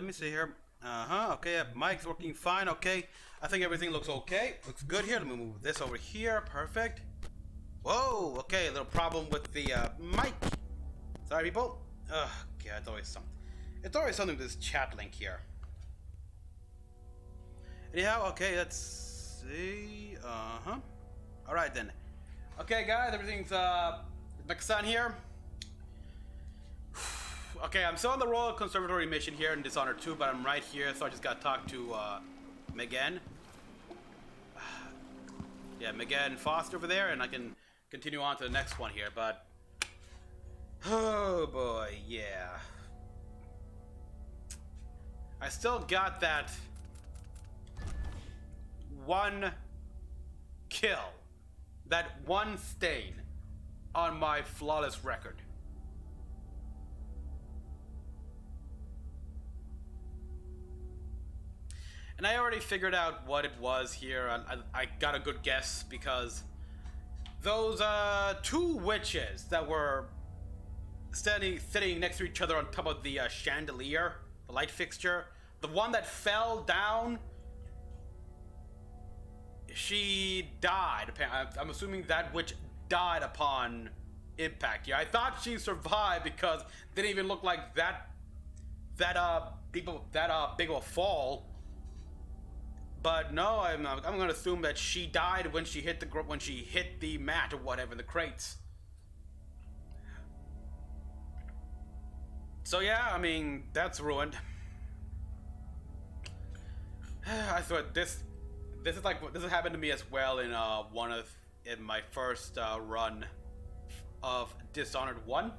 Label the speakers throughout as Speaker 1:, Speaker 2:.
Speaker 1: me see here. Okay, mic's working fine, okay. I think everything looks okay. Looks good here. Let me move this over here. Perfect. Whoa, okay, a little problem with the mic. Sorry, people. Ugh, God, it's always something. It's always something with this chat link here. Anyhow, okay, let's see. Alright then. Okay, guys, everything's Mecha-san here. Okay, I'm still on the Royal Conservatory mission here in Dishonored 2, but I'm right here, so I just gotta talk to Megan. Yeah, Megan Foster over there, and I can continue on to the next one here, but oh boy, yeah. I still got that one kill, that one stain on my flawless record. And I already figured out what it was here. I got a good guess because those two witches that were sitting next to each other on top of the chandelier, the light fixture, the one that fell down, she died. I'm assuming that witch died upon impact. Yeah, I thought she survived because it didn't even look like that big of a fall. But no, I'm gonna assume that she died when she hit the mat or whatever, the crates. So yeah, I mean, that's ruined. I thought this has happened to me as well in in my first run of Dishonored 1,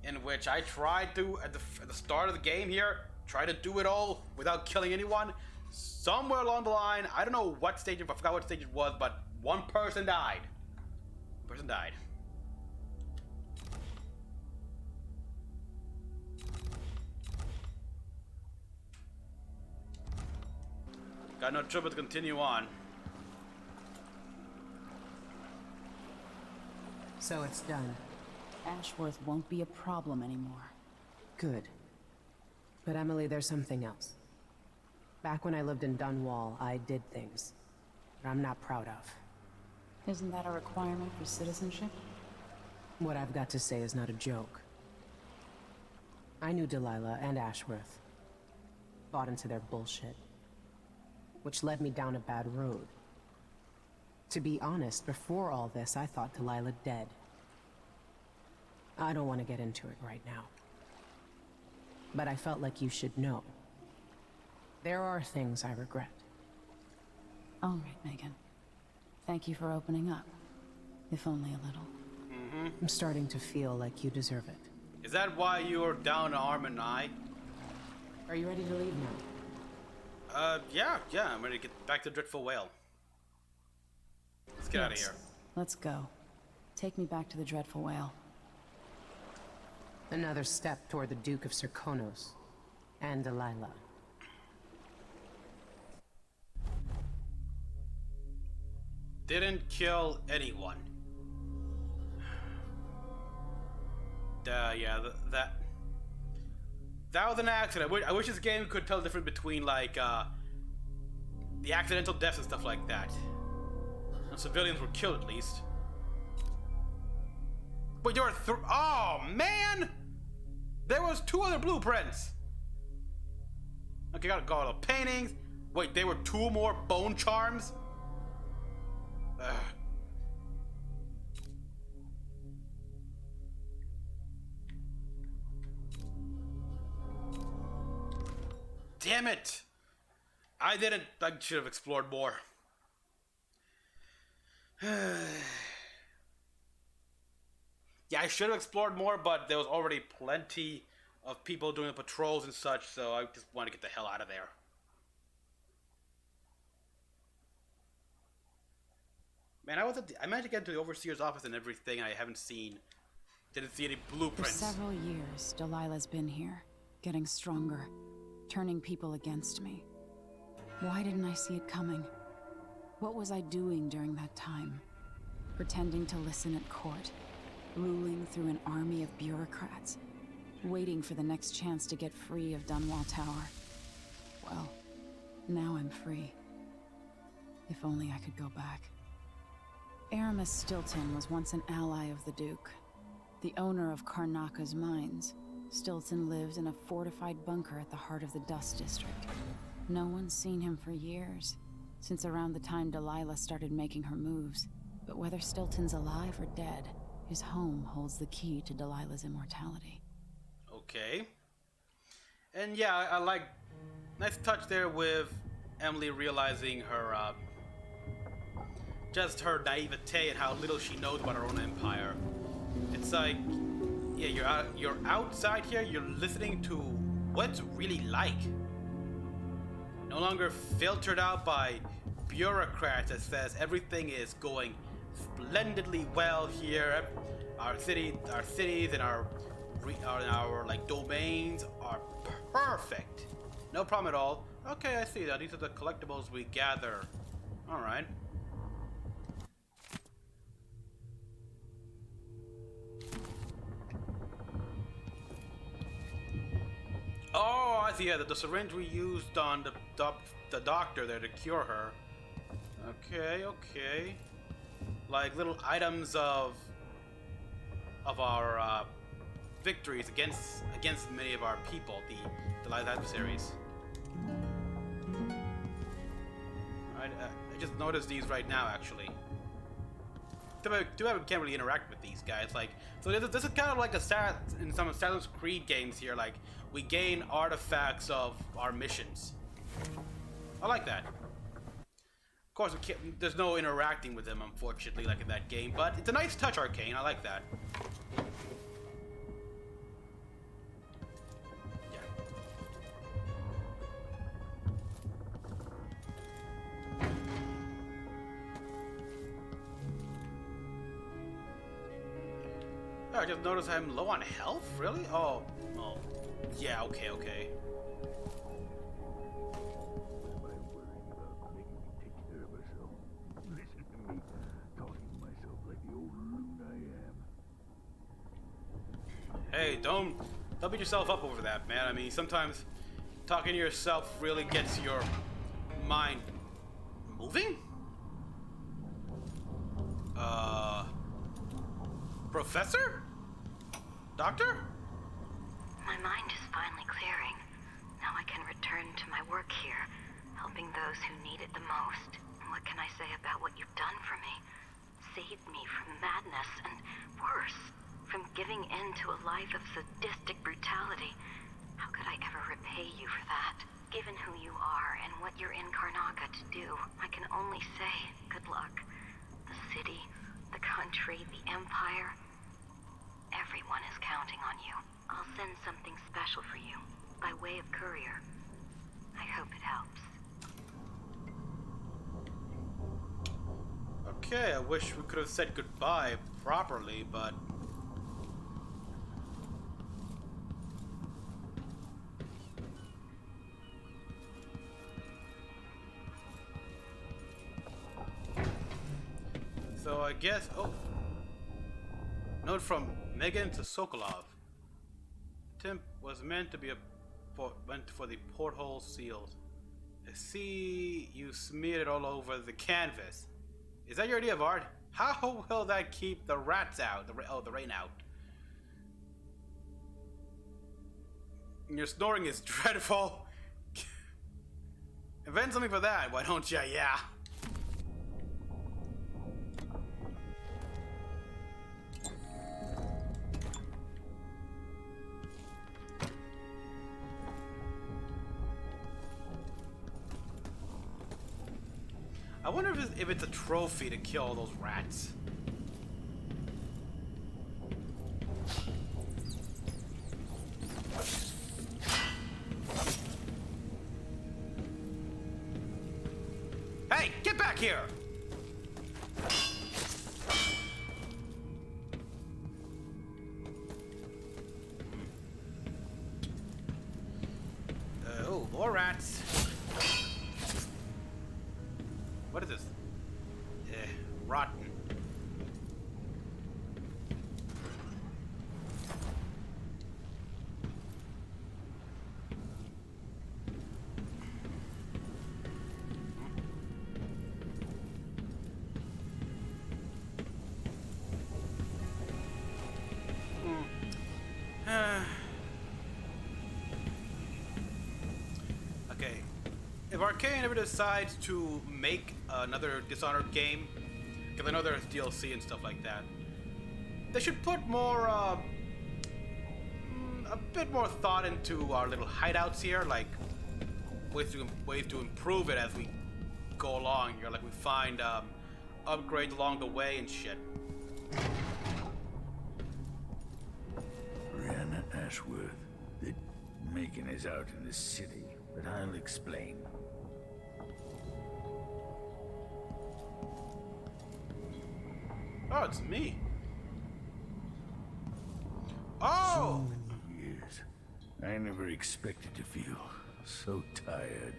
Speaker 1: in which I tried to at the start of the game here, try to do it all without killing anyone. Somewhere along the line, I don't know what stage, I forgot what stage it was, but one person died. Got no trouble to continue on.
Speaker 2: So it's done.
Speaker 3: Ashworth won't be a problem anymore.
Speaker 2: Good. But Emily, there's something else. Back when I lived in Dunwall, I did things that I'm not proud of.
Speaker 3: Isn't that a requirement for citizenship?
Speaker 2: What I've got to say is not a joke. I knew Delilah and Ashworth. Bought into their bullshit. Which led me down a bad road. To be honest, before all this, I thought Delilah dead. I don't want to get into it right now. But I felt like you should know. There are things I regret.
Speaker 3: All right, Megan. Thank you for opening up. If only a little.
Speaker 2: I'm starting to feel like you deserve it.
Speaker 1: Is that why you're down arm and eye?
Speaker 2: Are you ready to leave now?
Speaker 1: Yeah, I'm ready to get back to Dreadful Whale. Let's get out of here.
Speaker 3: Let's go. Take me back to the Dreadful Whale.
Speaker 2: Another step toward the Duke of Serkonos and Delilah.
Speaker 1: Didn't kill anyone. Yeah, that was an accident. I wish this game could tell the difference between like the accidental deaths and stuff like that. And civilians were killed at least. Wait, there were oh man! There was 2 other blueprints. Okay, got all the paintings. Wait, there were 2 more bone charms. Damn it! I should have explored more. Yeah, I should have explored more, but there was already plenty of people doing the patrols and such, so I just want to get the hell out of there. Man, I managed to get into the overseer's office and everything, and I didn't see any blueprints.
Speaker 3: For several years, Delilah's been here, getting stronger, turning people against me. Why didn't I see it coming? What was I doing during that time? Pretending to listen at court, ruling through an army of bureaucrats, waiting for the next chance to get free of Dunwall Tower. Well, now I'm free. If only I could go back. Aramis Stilton was once an ally of the Duke, the owner of Karnaca's mines. Stilton lived in a fortified bunker at the heart of the Dust District. No one's seen him for years, since around the time Delilah started making her moves. But whether Stilton's alive or dead, his home holds the key to Delilah's immortality.
Speaker 1: Okay. And yeah, I like... Nice touch there with Emily realizing her, just her naivete and how little she knows about her own empire. It's like, yeah, you're outside here, you're listening to what it's really like. No longer filtered out by bureaucrats that says everything is going splendidly well here. Our cities and our like domains are perfect. No problem at all. Okay, I see that. These are the collectibles we gather. All right. Oh, I see. Yeah, the syringe we used on the doctor there to cure her. Okay, okay. Like little items of our victories against many of our people, the live adversaries. Alright, I just noticed these right now, actually. Too bad we can't really interact with these guys. Like, so this is kind of like in some Assassin's Creed games here. Like, we gain artifacts of our missions. I like that. Of course, there's no interacting with them, unfortunately, like in that game. But it's a nice touch, Arcane. I like that. I just noticed I'm low on health? Really? Oh, yeah, okay, okay. Hey, don't beat yourself up over that, man. I mean, sometimes talking to yourself really gets your mind moving? Professor? Doctor?
Speaker 4: My mind is finally clearing. Now I can return to my work here, helping those who need it the most. What can I say about what you've done for me? Saved me from madness and, worse, from giving in to a life of sadistic brutality. How could I ever repay you for that? Given who you are and what you're in Karnaca to do, I can only say good luck. The city, the country, the empire, everyone is counting on you. I'll send something special for you, by way of courier. I hope it helps.
Speaker 1: Okay, I wish we could have said goodbye properly, but... So I guess... Oh! Note from Megan to Sokolov. Timp was meant to be went for the porthole seals. I see you smeared it all over the canvas. Is that your idea of art? How will that keep the rats out? The rain out. Your snoring is dreadful. Invent something for that, why don't ya? Yeah. I wonder if it's a trophy to kill all those rats. Hey, get back here! Oh, more rats. What is this? Rotten. if Arcane ever decides to make another Dishonored game, because I know there's DLC and stuff like that, they should put more, a bit more thought into our little hideouts here, like ways to improve it as we go along here, like we find upgrades along the way and shit.
Speaker 5: Brianna Ashworth. The Macon is out in the city, but I'll explain.
Speaker 1: Oh, it's me. Oh!
Speaker 5: So many years. I never expected to feel so tired.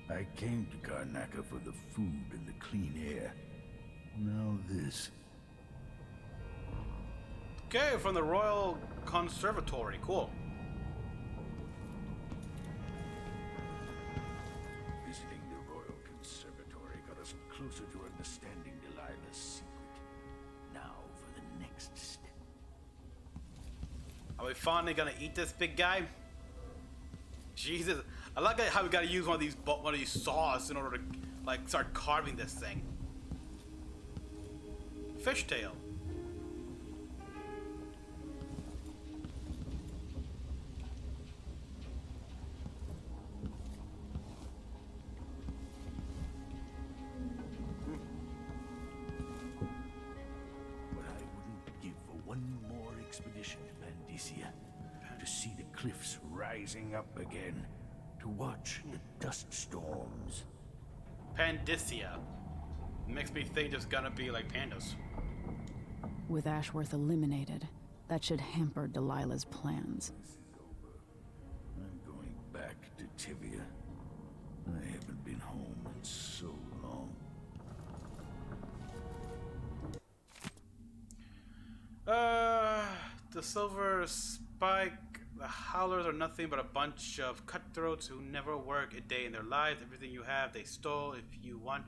Speaker 5: I came to Karnaca for the food and the clean air. Now this.
Speaker 1: Okay, from the Royal Conservatory. Cool.
Speaker 5: Visiting the Royal Conservatory got us closer to understanding Delilah's secret. Now for the next step.
Speaker 1: Are we finally gonna eat this big guy? Jesus, I like how we gotta use one of these saws in order to like start carving this thing. Fishtail.
Speaker 5: What I wouldn't give for one more expedition to Pandesia. To see the cliffs rising up again. To watch the dust storms.
Speaker 1: Pandesia. Makes me think there's gonna be like pandas.
Speaker 3: With Ashworth eliminated, that should hamper Delilah's plans.
Speaker 5: This is over. I'm going back to Tivia. I haven't been home in so long.
Speaker 1: The Silver Spike, the Howlers are nothing but a bunch of cutthroats who never work a day in their lives. Everything you have, they stole. If you want.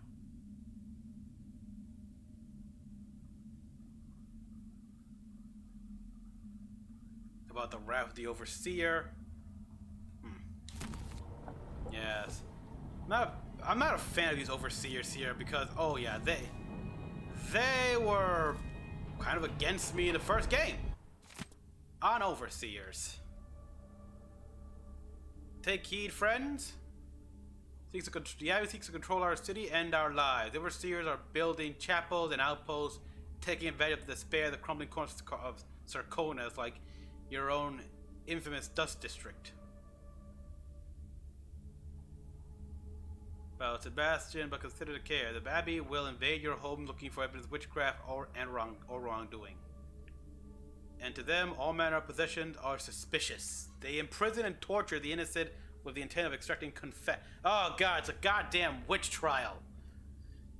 Speaker 1: About the wrath of the Overseer. Yes. I'm not a fan of these Overseers here because, oh yeah, they were kind of against me in the first game. On Overseers. Take heed, friends. The Abbey seeks to control our city and our lives. The Overseers are building chapels and outposts, taking advantage of the despair of the crumbling corners of Sarkonas, like your own infamous Dust District. Well, Sebastian, but consider the care. The Abbey will invade your home looking for evidence of witchcraft or wrongdoing. And to them, all manner of possessions are suspicious. They imprison and torture the innocent with the intent of extracting Oh god, it's a goddamn witch trial.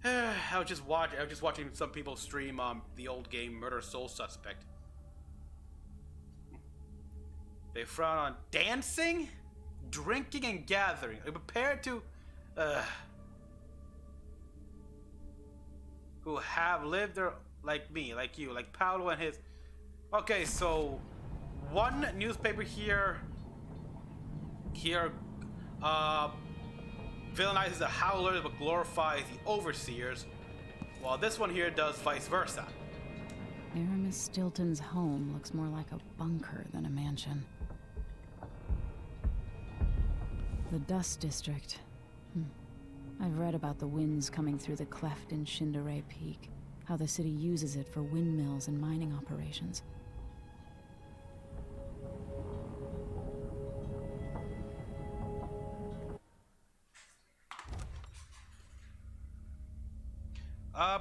Speaker 1: I was just watching some people stream the old game Murder Soul Suspect. They frown on dancing, drinking, and gathering. They're prepared to who have lived their like me, like you, like Paolo and his. Okay, so one newspaper here villainizes the Howlers but glorifies the Overseers, while this one here does vice versa.
Speaker 3: Aramis Stilton's home looks more like a bunker than a mansion. The Dust District. I've read about the winds coming through the cleft in Shindaray Peak, how the city uses it for windmills and mining operations.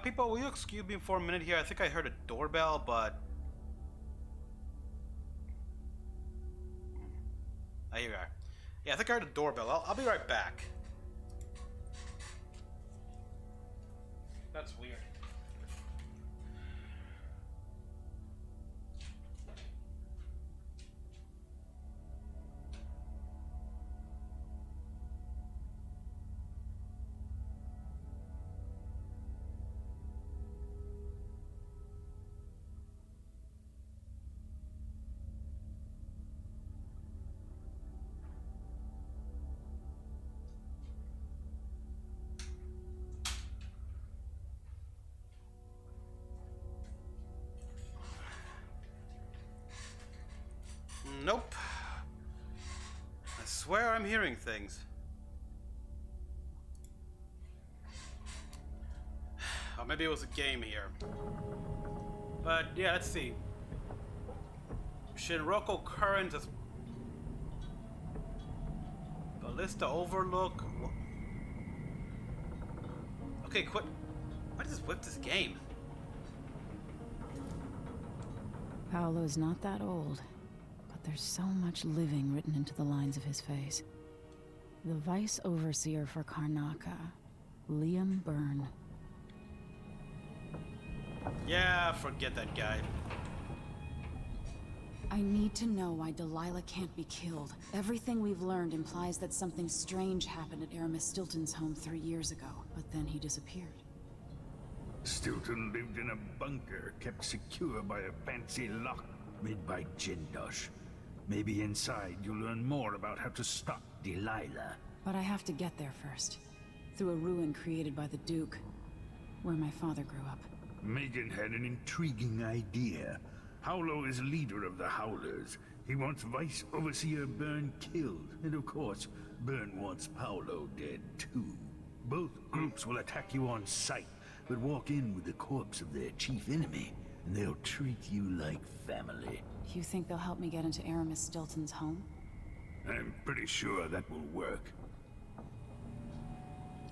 Speaker 1: People, will you excuse me for a minute here? I think I heard a doorbell, but here we are. Yeah, I think I heard a doorbell. I'll be right back. That's weird. Nope. I swear I'm hearing things. Or maybe it was a game here. But yeah, let's see. Shinroko Current is Ballista Overlook. Okay, quit. What is with this game?
Speaker 3: Paolo's not that old, but there's so much living written into the lines of his face. The Vice Overseer for Karnaca, Liam Byrne.
Speaker 1: Yeah, forget that guy.
Speaker 3: I need to know why Delilah can't be killed. Everything we've learned implies that something strange happened at Aramis Stilton's home 3 years ago, but then he disappeared.
Speaker 5: Stilton lived in a bunker kept secure by a fancy lock made by Jindosh. Maybe inside you'll learn more about how to stop Delilah.
Speaker 3: But I have to get there first. Through a ruin created by the Duke, where my father grew up.
Speaker 5: Megan had an intriguing idea. Howlo is leader of the Howlers. He wants Vice Overseer Byrne killed. And of course, Byrne wants Paolo dead too. Both groups will attack you on sight, but walk in with the corpse of their chief enemy, and they'll treat you like family.
Speaker 3: You think they'll help me get into Aramis Stilton's home?
Speaker 5: I'm pretty sure that will work.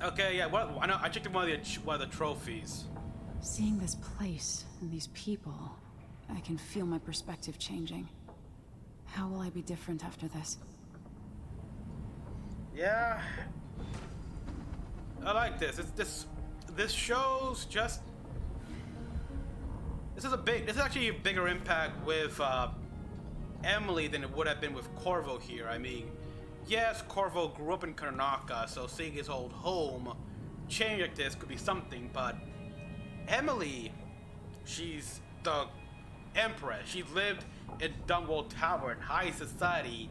Speaker 1: Okay, yeah. Well, I know. I checked in one of the trophies.
Speaker 3: Seeing this place and these people, I can feel my perspective changing. How will I be different after this?
Speaker 1: Yeah. I like this. This shows just. This is actually a bigger impact with Emily than it would have been with Corvo here. I mean, yes, Corvo grew up in Karnaca, so seeing his old home change like this could be something, but Emily, she's the Empress. She lived in Dunwall Tower in high society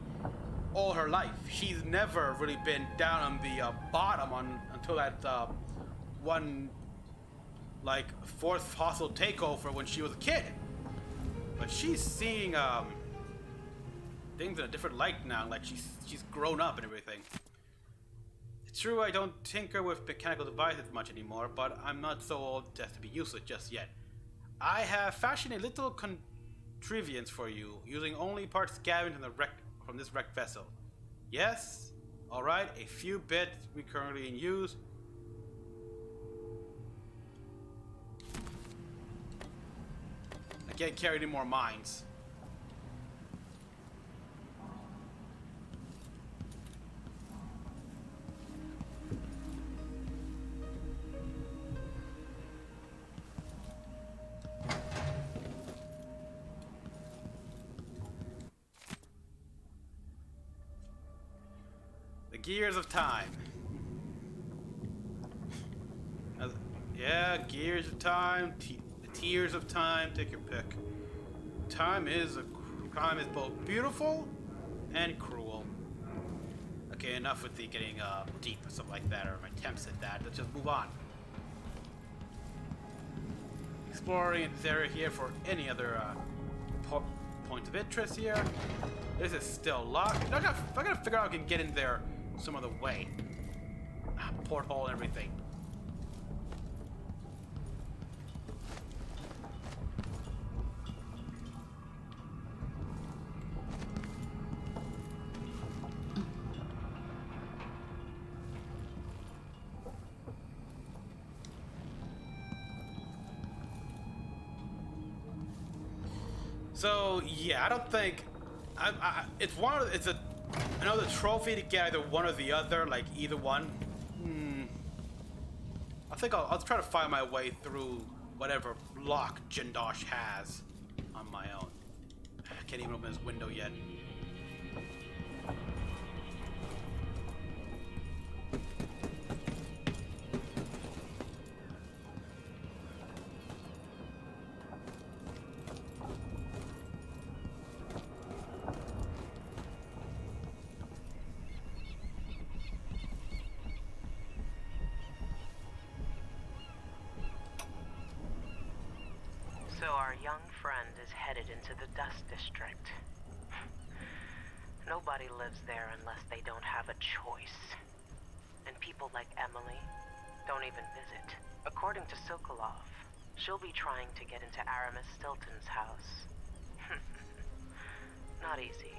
Speaker 1: all her life. She's never really been down on the bottom until that one, like, fourth hostile takeover when she was a kid. But she's seeing things in a different light now. Like she's grown up and everything. It's true I don't tinker with mechanical devices much anymore, but I'm not so old as to be useless just yet. I have fashioned a little contrivance for you, using only parts scavenged from this wrecked vessel. Yes? Alright, a few bits we currently in use. I can't carry any more mines. The gears of time. Yeah, gears of time, the tears of time, take your pick. Time is both beautiful and cruel. Okay, enough with the getting deep or something like that, or my attempts at that. Let's just move on. Exploring this area here for any other points of interest here. This is still locked. I gotta figure out how I can get in there some other way. Porthole and everything. So yeah, I don't think it's another trophy to get either one or the other, like either one. I think I'll try to find my way through whatever lock Jindosh has on my own. I can't even open this window yet.
Speaker 6: So our young friend is headed into the Dust District.
Speaker 2: Nobody lives there unless they don't have a choice. And people like Emily don't even visit. According to Sokolov, she'll be trying to get into Aramis Stilton's house. Not easy.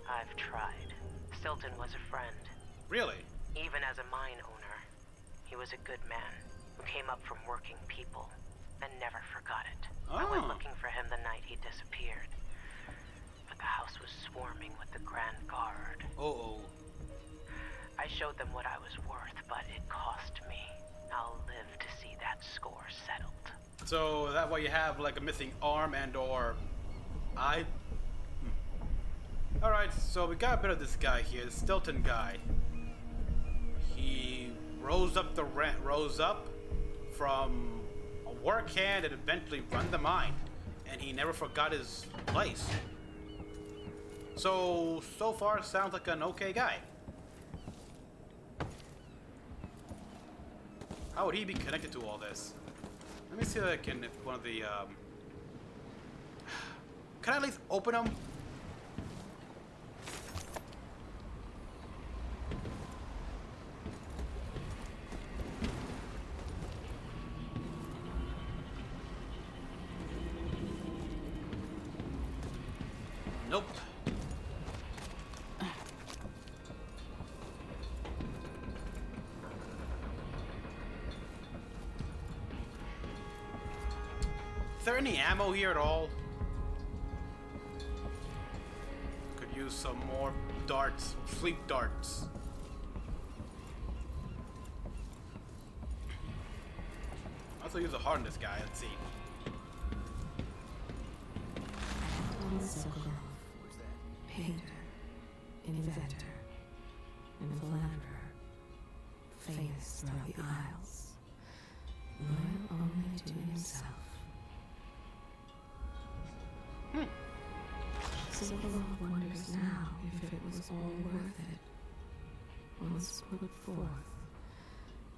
Speaker 2: I've tried. Stilton was a friend.
Speaker 1: Really?
Speaker 2: Even as a mine owner, he was a good man who came up from working people and never forgot it. I went looking for him the night he disappeared. But the house was swarming with the Grand Guard.
Speaker 1: Uh-oh.
Speaker 2: I showed them what I was worth, but it cost me. I'll live to see that score settled.
Speaker 1: So that way you have like a missing arm and or eye? Alright, so we got a bit of this guy here, the Stilton guy. He rose up from a work hand and eventually run the mine. And he never forgot his place. So far sounds like an okay guy. How would he be connected to all this? Let me see if I can, if one of the, can I at least open them? Nope. Is there any ammo here at all? Could use some more darts, sleep darts. Also use a harness guy, let's see.
Speaker 6: Sokolov, painter, inventor, and philanderer, famous throughout the Isles, loyal only to himself. Sokolov wonders now if it was all worth it. Once put forth,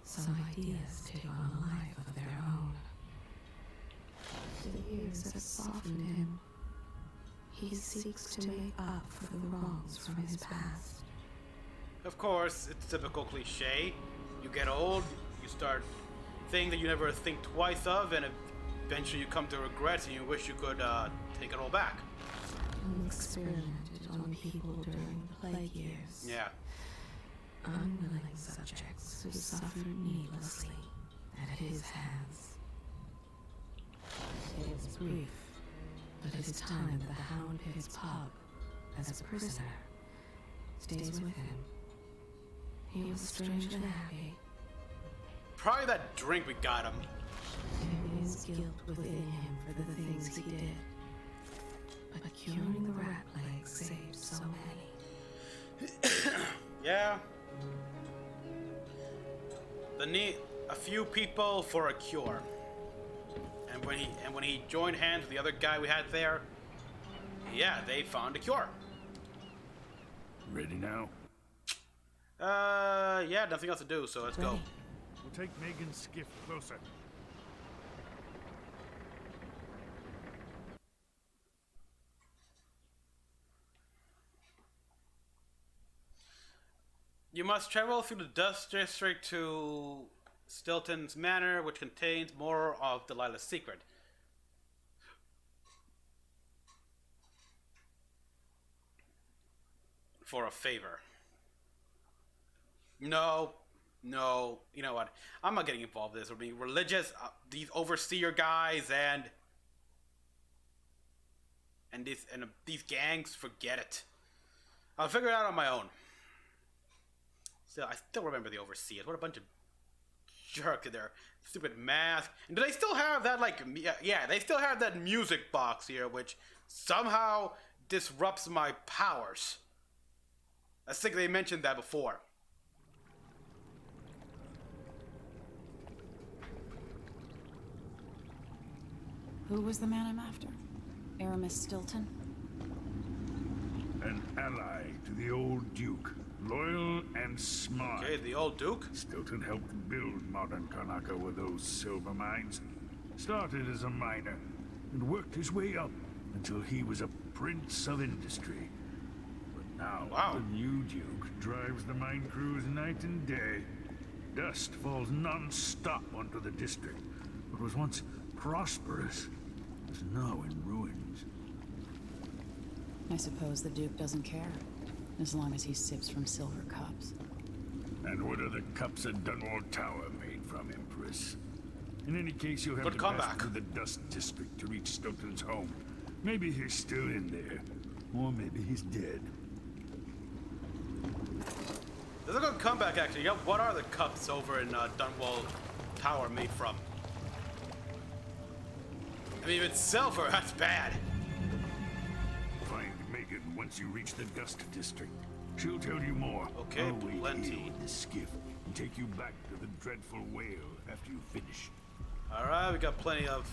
Speaker 6: some ideas take on a life of their own. The years have softened him. He seeks to make up for the wrongs from his past.
Speaker 1: Of course, it's typical cliche. You get old, you start things that you never think twice of, and eventually you come to regrets and you wish you could take it all back.
Speaker 6: He experimented on people during the plague years.
Speaker 1: Yeah.
Speaker 6: Unwilling subjects who suffered needlessly at his hands. It was brief, but his time at the Hound Pit's pub as a prisoner stays with him. He was strangely happy.
Speaker 1: Probably that drink we got him.
Speaker 6: There is guilt within him for the things he did. But curing the rat plague saved so many.
Speaker 1: Yeah. A few people for a cure. And when he joined hands with the other guy we had there, yeah, they found a cure.
Speaker 5: Ready now?
Speaker 1: Yeah, nothing else to do, so let's go.
Speaker 5: We'll take Megan's skiff closer.
Speaker 1: You must travel through the Dust District to Stilton's Manor, which contains more of Delilah's secret. For a favor. No, you know what? I'm not getting involved in this. We're being religious. These overseer guys and these gangs, forget it. I'll figure it out on my own. Still, I still remember the overseers. What a bunch of jerks in their stupid mask. And do they still have that, like, yeah, they still have that music box here, which somehow disrupts my powers. I think they mentioned that before.
Speaker 3: Who was the man I'm after? Aramis Stilton?
Speaker 5: An ally to the old Duke. Loyal and smart.
Speaker 1: Okay, the old Duke.
Speaker 5: Stilton helped build modern Karnaca with those silver mines. Started as a miner and worked his way up until he was a prince of industry. But Now,
Speaker 1: Wow.
Speaker 5: the new Duke drives the mine crews night and day. Dust falls non-stop onto the district. What was once prosperous is now in ruins.
Speaker 3: I suppose the Duke doesn't care, as long as he sips from silver cups.
Speaker 5: And what are the cups at Dunwall Tower made from, Empress? In any case, you'll have
Speaker 1: Good
Speaker 5: to pass
Speaker 1: comeback.
Speaker 5: through the Dust District to reach Stilton's home. Maybe he's still in there, or maybe he's dead.
Speaker 1: This is a good comeback, actually. Yep, what are the cups over in Dunwall Tower made from? I mean, if it's silver, that's bad.
Speaker 5: Find Megan once you reach the Dust District. She'll tell you more.
Speaker 1: Okay,
Speaker 5: I'll wait
Speaker 1: plenty.
Speaker 5: here with the skiff and take you back to the dreadful whale after you finish.
Speaker 1: Alright, we got plenty of...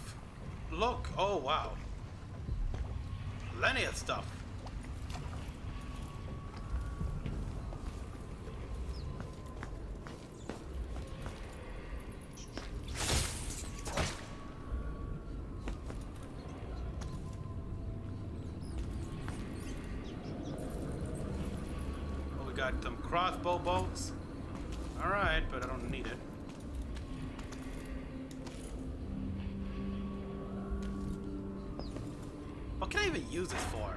Speaker 1: Look! Oh, wow. Plenty of stuff. Oh, we got some crossbow bolts. Alright, but I don't need it. What can I even use this for?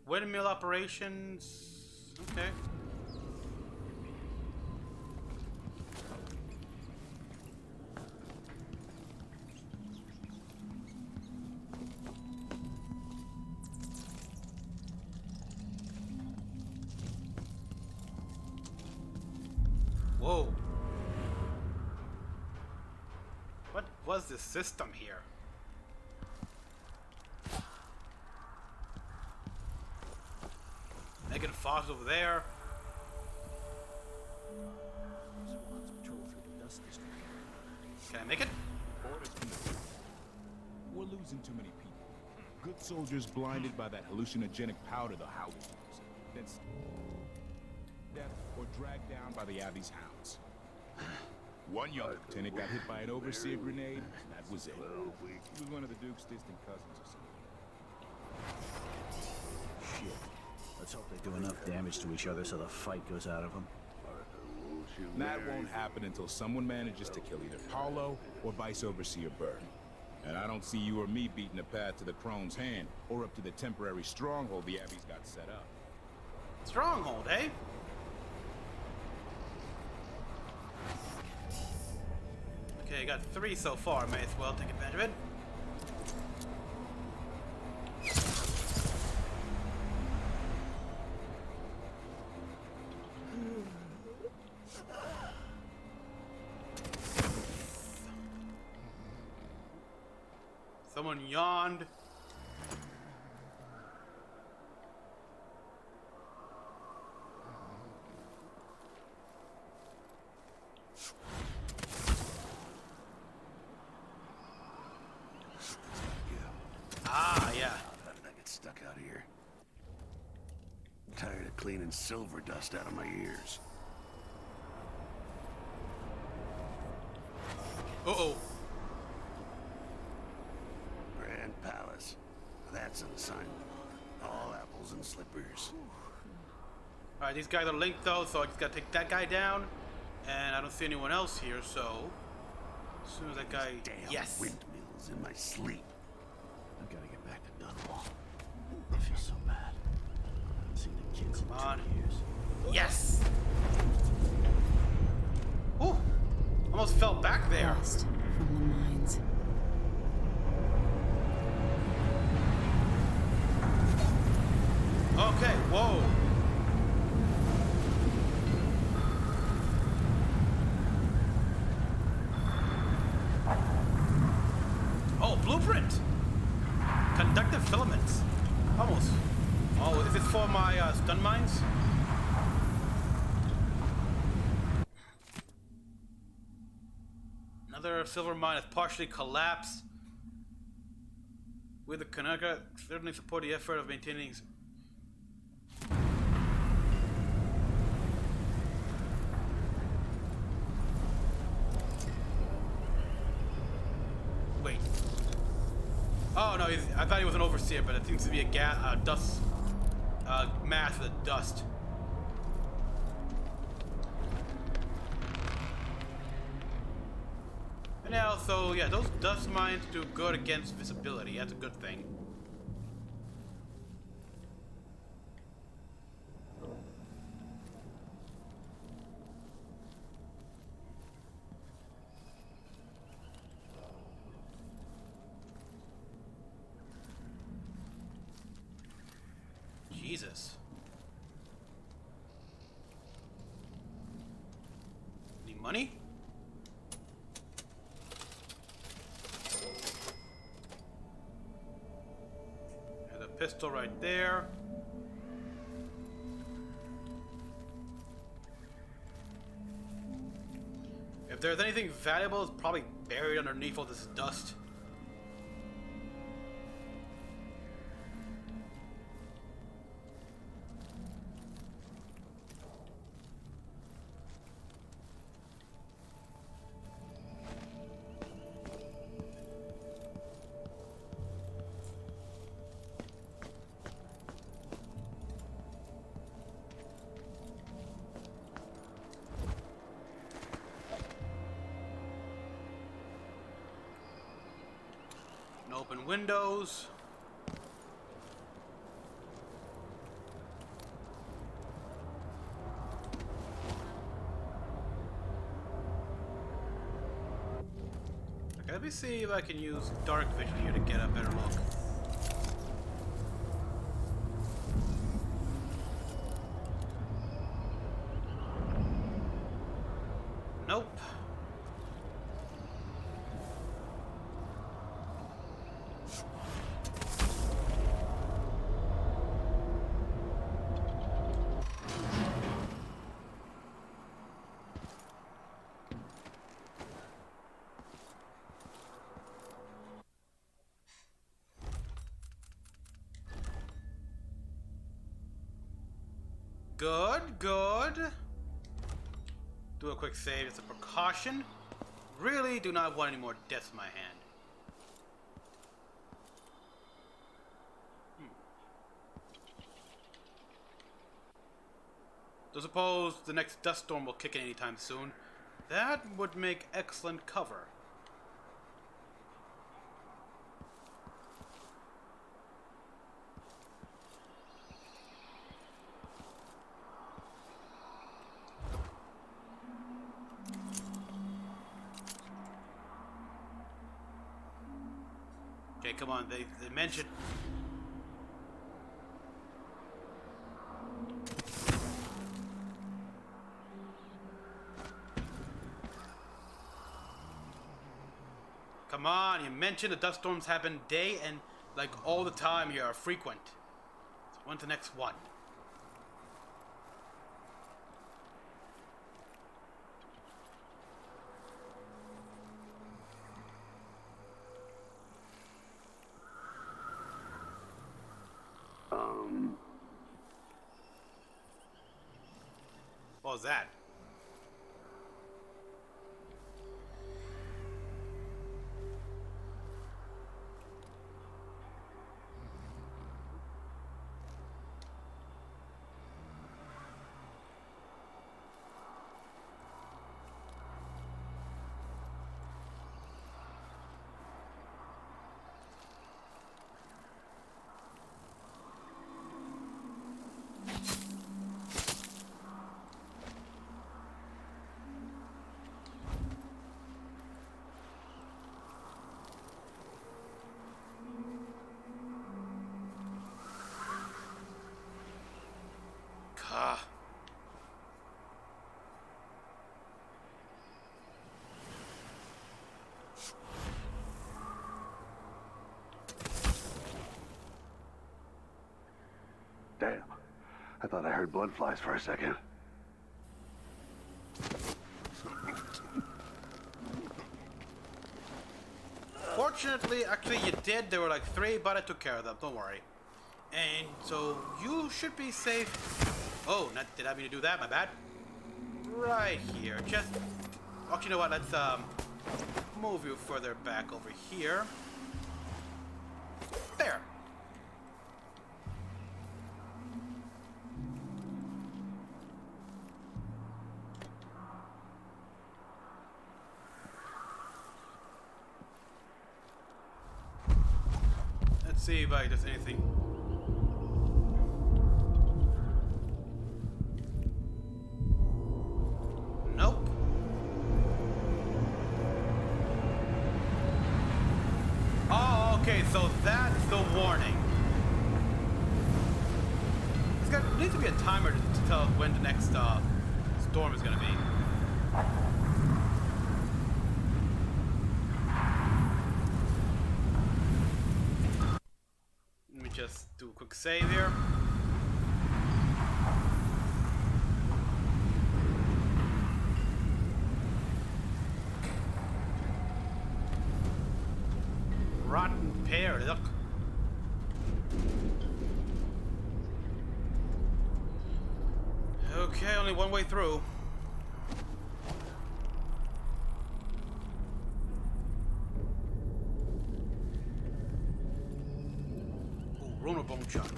Speaker 1: Windmill operations. Okay. Whoa. What was this system here? Megan Fox over there. Can I make it?
Speaker 7: Orders from the Duke. We're losing too many people. Good soldiers blinded by that hallucinogenic powder the Howlers use. Then death or dragged down by the Abbey's hounds. One young lieutenant got hit by an overseer grenade. That was it. He was one of the Duke's distant cousins or something.
Speaker 8: Shit. Let's hope they do enough damage to each other so the fight goes out of them.
Speaker 7: That won't happen until someone manages to kill either Paulo or Vice Overseer Byrne. And I don't see you or me beating a path to the Crone's hand or up to the temporary stronghold the Abbey's got set up.
Speaker 1: Stronghold, eh? Okay, I got 3 so far. May as well take advantage of it. Someone yawned. Ah, yeah.
Speaker 9: How did I get stuck out here? I'm tired of cleaning silver dust out of my ears.
Speaker 1: Uh-oh.
Speaker 9: Grand Palace. That's an assignment. All apples and slippers.
Speaker 1: Alright, these guys are linked though, so I just gotta take that guy down. And I don't see anyone else here, so... As soon as that guy...
Speaker 9: Damn
Speaker 1: Yes!
Speaker 9: windmills in my sleep.
Speaker 8: I've got to get back to Dunwall. I feel so bad. I haven't seen the kids in
Speaker 1: Come on.
Speaker 8: 2 years.
Speaker 1: Yes! Ooh! Almost fell back there.
Speaker 3: Dust from the mines.
Speaker 1: Okay, whoa! Oh, blueprint! Conductive filaments. Almost. Oh, is this for my stun mines? Another silver mine has partially collapsed. With the Karnaca certainly support the effort of maintaining. Wait. Oh no, I thought he was an overseer, but it seems to be a dust mass with dust. And also, yeah, those dust mines do good against visibility. That's a good thing. Jesus. Any money? There's a pistol right there. If there's anything valuable, it's probably buried underneath all this dust. Open windows. Okay, let me see if I can use dark vision here to get a better look. Nope. Good, good. Do a quick save as a precaution. Really do not want any more deaths in my hand. So suppose the next dust storm will kick in anytime soon. That would make excellent cover. Okay, come on, they mentioned... Come on, you mentioned the dust storms happen day and like all the time here are frequent. So when's the next one? What was that?
Speaker 9: Damn. I thought I heard blood flies for a second.
Speaker 1: Fortunately, actually you did. There were like 3, but I took care of them. Don't worry. And so you should be safe. Oh, did I mean to do that? My bad. Right here. Just... Actually, you know what? Let's move you further back over here. there? Let's see if there's anything. Nope. Oh, okay, so that's the warning. There needs to be a timer to tell when the next storm is gonna be. Let me just do a quick save here. Rotten pear, look. Okay, only one way through. Ooh, Runa Bone Shot.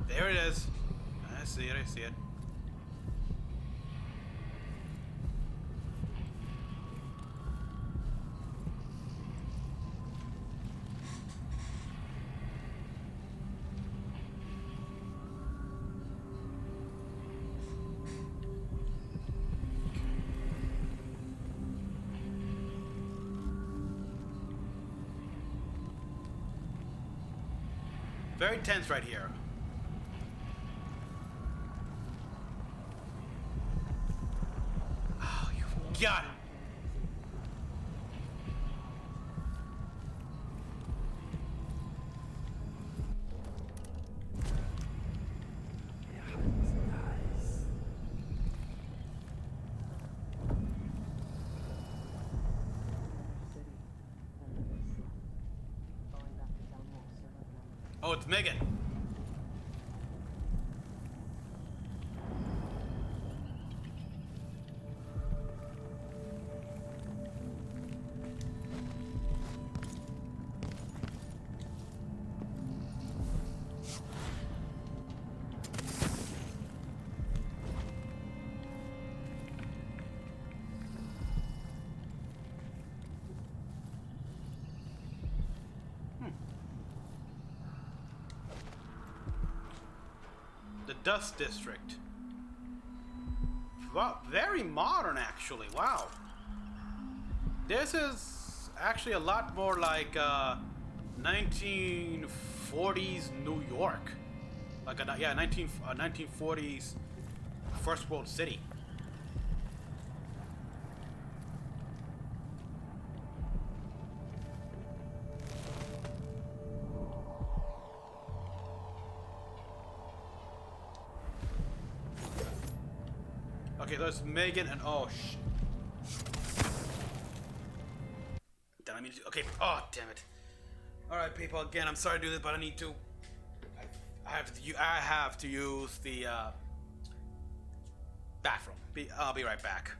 Speaker 1: There it is. I see it, I see it. Very tense right here. Oh, you got it. Oh, it's Megan. The Dust District. Wow, very modern actually. Wow. This is actually a lot more like 1940s New York. Like a 1940s first world city. Okay, there's Megan and oh Damn, I mean, okay. Oh, damn it. All right, people. Again, I'm sorry to do this, but I need to. I have to use the bathroom. I'll be right back.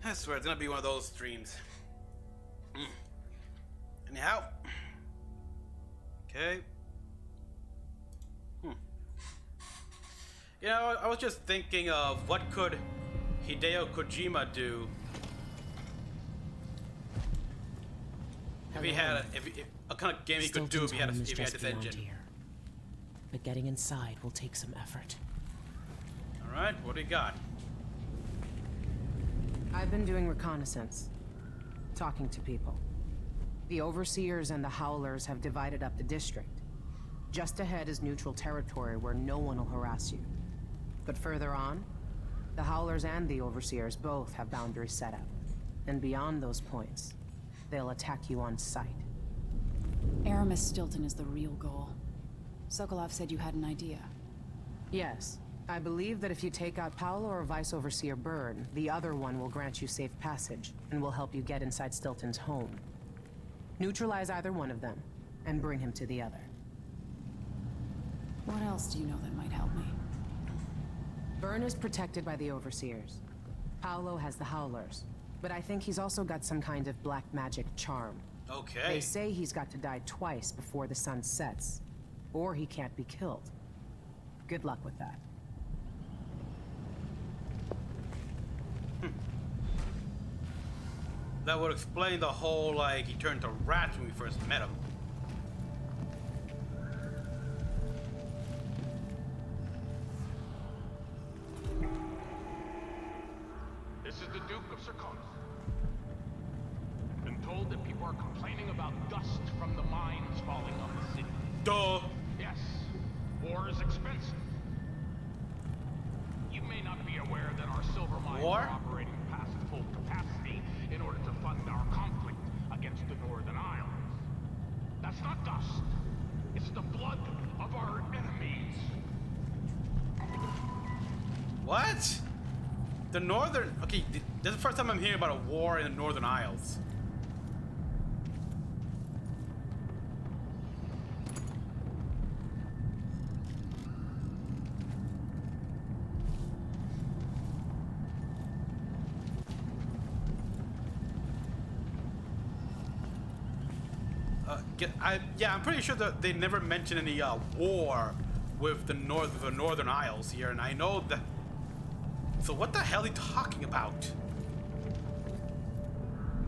Speaker 1: I swear it's gonna be one of those streams. Anyhow. Okay. You know, I was just thinking of what could Hideo Kojima do if he had a kind of game he could do if he had this engine.
Speaker 2: Here. But getting inside will take some effort.
Speaker 1: All right, what do you got?
Speaker 2: I've been doing reconnaissance, talking to people. The Overseers and the Howlers have divided up the district. Just ahead is neutral territory where no one will harass you. But further on, the Howlers and the Overseers both have boundaries set up. And beyond those points, they'll attack you on sight.
Speaker 3: Aramis Stilton is the real goal. Sokolov said you had an idea.
Speaker 2: Yes. I believe that if you take out Paolo or Vice Overseer Byrne, the other one will grant you safe passage, and will help you get inside Stilton's home. Neutralize either one of them, and bring him to the other.
Speaker 3: What else do you know that might help me?
Speaker 2: Byrne is protected by the Overseers. Paolo has the Howlers, but I think he's also got some kind of black magic charm.
Speaker 1: Okay.
Speaker 2: They say he's got to die twice before the sun sets, or he can't be killed. Good luck with that.
Speaker 1: That would explain the whole, like, he turned to rats when we first met him.
Speaker 10: This is the Duke of Circona. Been told that people are complaining about dust from the mines falling on the city.
Speaker 1: Duh!
Speaker 10: Yes, war is expensive. You may not be aware that our silver mines
Speaker 1: War?
Speaker 10: are operating past full capacity in order to fund our conflict against the Northern Isles. That's not dust. It's the blood of our enemies.
Speaker 1: What? The Northern... Okay, this is the first time I'm hearing about a war in the Northern Isles. Yeah, I'm pretty sure that they never mentioned any war with the Northern Isles here, and I know that. So what the hell are you talking about?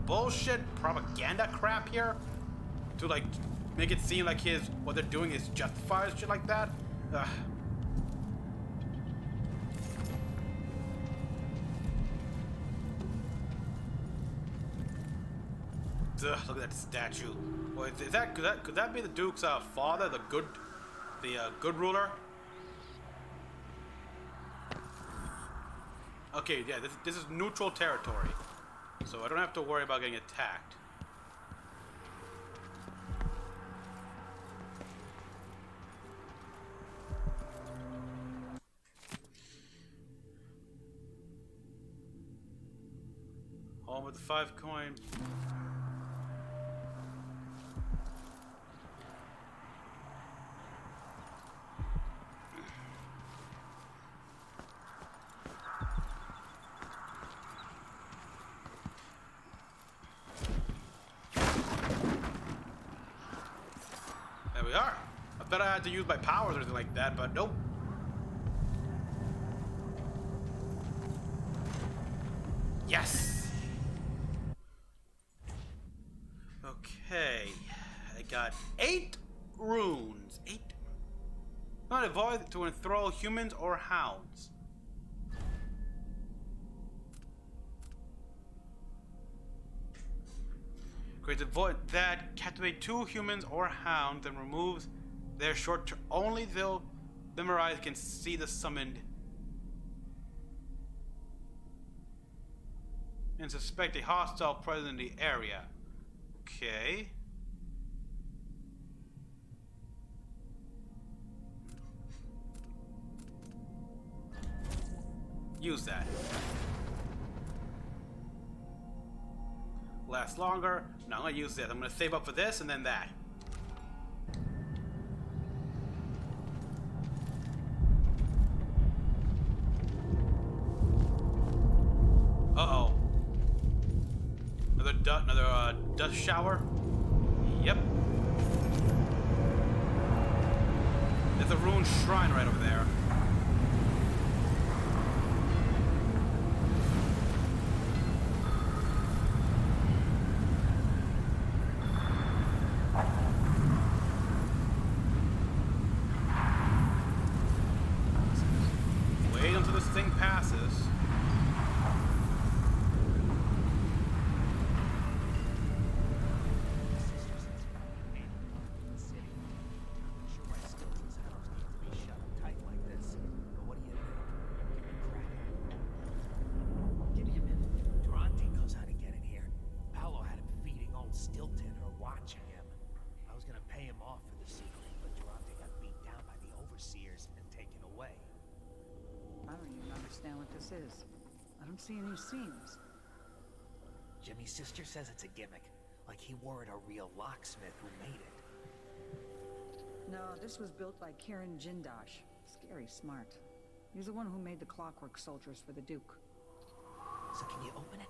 Speaker 1: Bullshit propaganda crap here to like make it seem like what they're doing is justified, shit like that. Ugh. Ugh, look at that statue. Well, could that be the Duke's father, the good ruler? Okay, yeah, this is neutral territory, so I don't have to worry about getting attacked. Home with the 5 coin. There we are. I thought I had to use my powers or anything like that, but nope. Yes! Okay. I got 8 runes. 8. Not avoid to enthrall humans or hounds. Creates a void that captivate 2 humans or hounds and removes their short term. Only they'll memorize can see the summoned and suspect a hostile presence in the area. Okay. Use that. Last longer. No, I'm gonna use this. I'm gonna save up for this and then that. Uh-oh. dust shower. Yep. There's a ruined shrine right over there. Wait until this thing passes.
Speaker 11: Stilton or watching him. I was gonna pay him off for the secret, but Durante got beat down by the overseers and taken away.
Speaker 12: I don't even understand what this is. I don't see any seams.
Speaker 11: Jimmy's sister says it's a gimmick, like he weren't a real locksmith who made it.
Speaker 12: No, this was built by Kieran Jindosh. Scary smart. He's the one who made the clockwork soldiers for the Duke.
Speaker 11: So can you open it?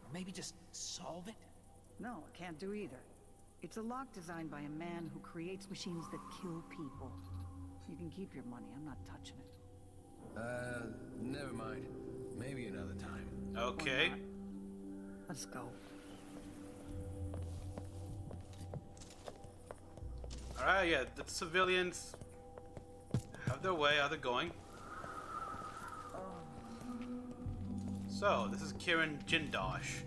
Speaker 11: Or maybe just solve it?
Speaker 12: No, I can't do either. It's a lock designed by a man who creates machines that kill people. You can keep your money. I'm not touching it.
Speaker 8: Never mind. Maybe another time.
Speaker 1: Okay.
Speaker 12: Let's go.
Speaker 1: Alright, yeah, the civilians have their way. How they're going. So, this is Kieran Jindosh.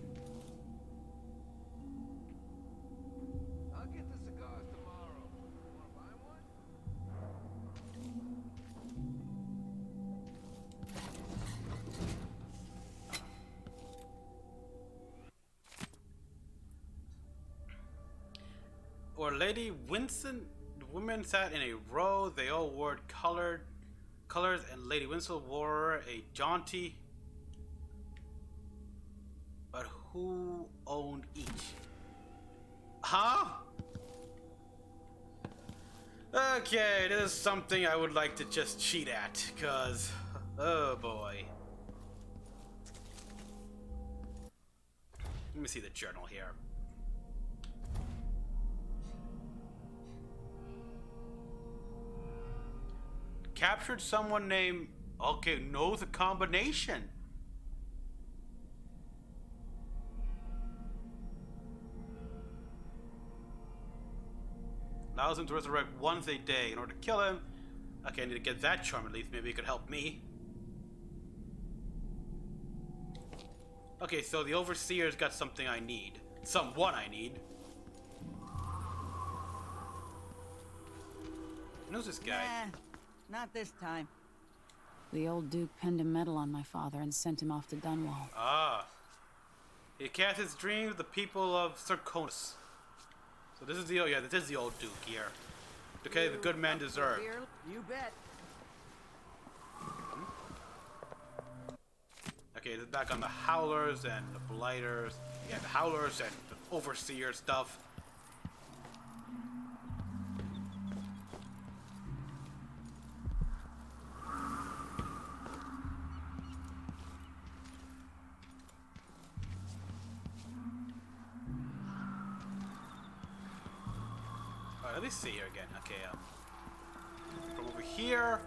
Speaker 1: Or Lady Winston, the women sat in a row. They all wore colors, and Lady Winston wore a jaunty. But who owned each? Huh? Okay, this is something I would like to just cheat at, cause oh boy. Let me see the journal here. Captured someone named... Okay, knows the combination. Allows him to resurrect once a day in order to kill him. Okay, I need to get that charm at least. Maybe it could help me. Okay, so the Overseer's got something I need. Someone I need. Who's this guy?
Speaker 12: Not this time.
Speaker 3: The old Duke pinned a medal on my father and sent him off to Dunwall.
Speaker 1: Ah. He cast his dreams with the people of Circonus. So this is the this is the old Duke here. Okay, the good man deserved.
Speaker 12: You bet.
Speaker 1: Okay, this is back on the Howlers and the Blighters. Yeah, the Howlers and the Overseer stuff. Let me see here again. Okay, from over here.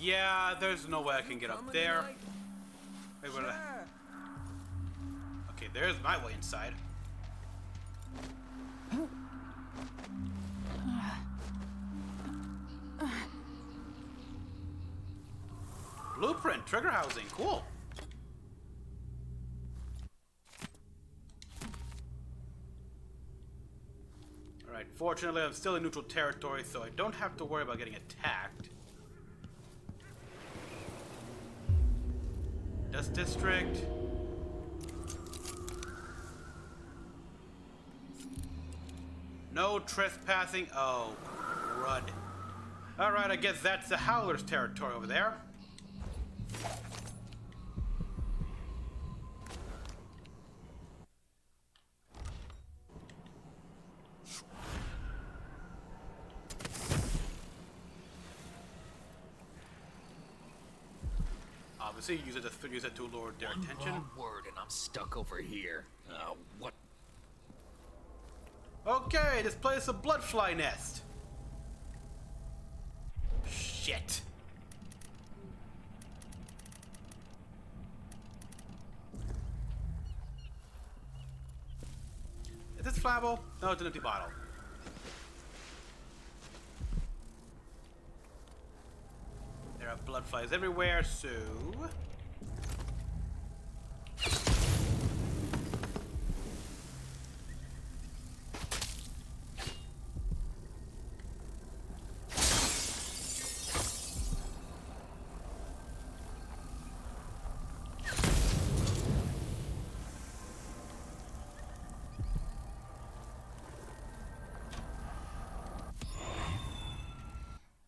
Speaker 1: Yeah, there's no way I can get up there. Wait, what? Okay, there's my way inside. Blueprint, trigger housing, cool. Alright, fortunately I'm still in neutral territory, so I don't have to worry about getting attacked. Dust District. No trespassing. Oh, crud. Alright, I guess that's the Howlers territory over there. Obviously, use it to lure their attention.
Speaker 11: One wrong word and I'm stuck over here. What
Speaker 1: Okay, this place is a bloodfly nest. Shit. Is this flammable? No, it's an empty bottle. There are blood flies everywhere, so...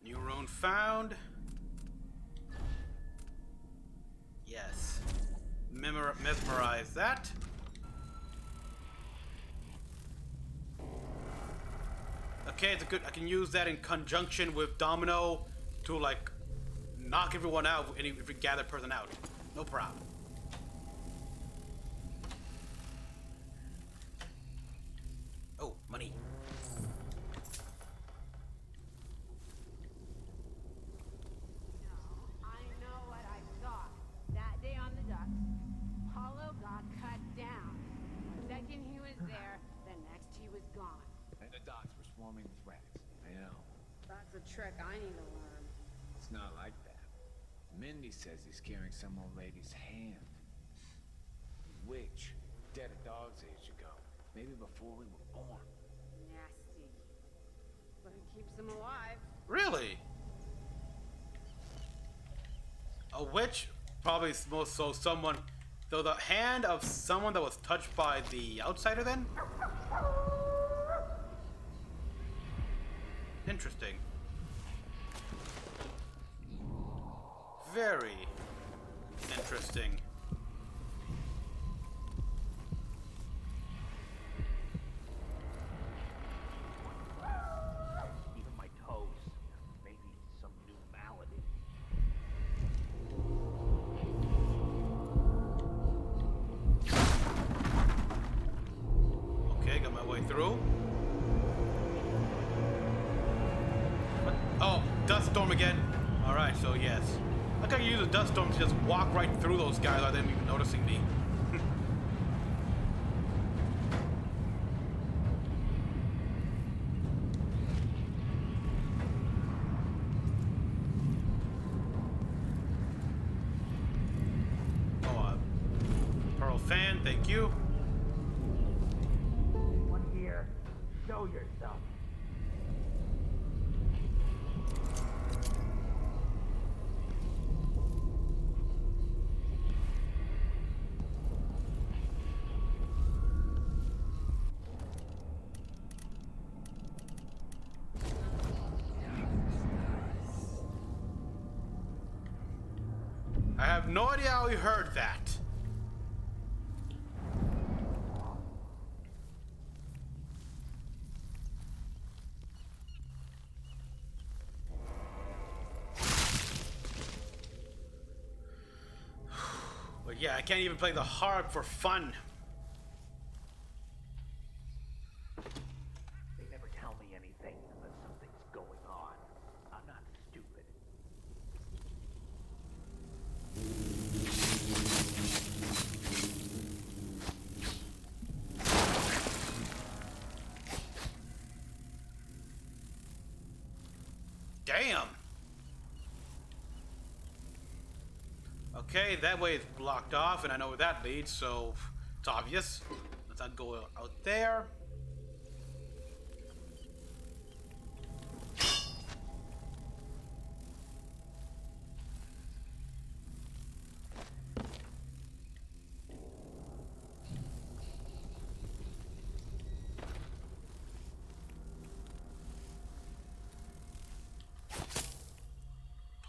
Speaker 1: New rune found. Yes. Mesmerize that. Okay, it's a good. I can use that in conjunction with Domino to like knock everyone out if we gather person out. No problem. Oh, money.
Speaker 13: Trick I need to learn.
Speaker 14: It's not like that. Mindy says he's carrying some old lady's hand. Witch, dead a dog's age ago. Maybe before we were born.
Speaker 13: Nasty. But it keeps them alive.
Speaker 1: Really? A witch? Probably most so someone. Though the hand of someone that was touched by the outsider then? Interesting. Very interesting.
Speaker 11: Even my toes. Maybe some new malady.
Speaker 1: Okay, got my way through. What? Oh, dust storm again. Alright, so yes. I could use a dust storm to just walk right through those guys without them even noticing me. Oh, Pearl fan, thank you.
Speaker 11: One here. Show yourself.
Speaker 1: I have no idea how he heard that. But yeah, I can't even play the harp for fun.
Speaker 11: They never tell me anything unless something's going on. I'm not stupid.
Speaker 1: Damn. Okay, that way is blocked off, and I know where that leads, so it's obvious. Let's not go out there.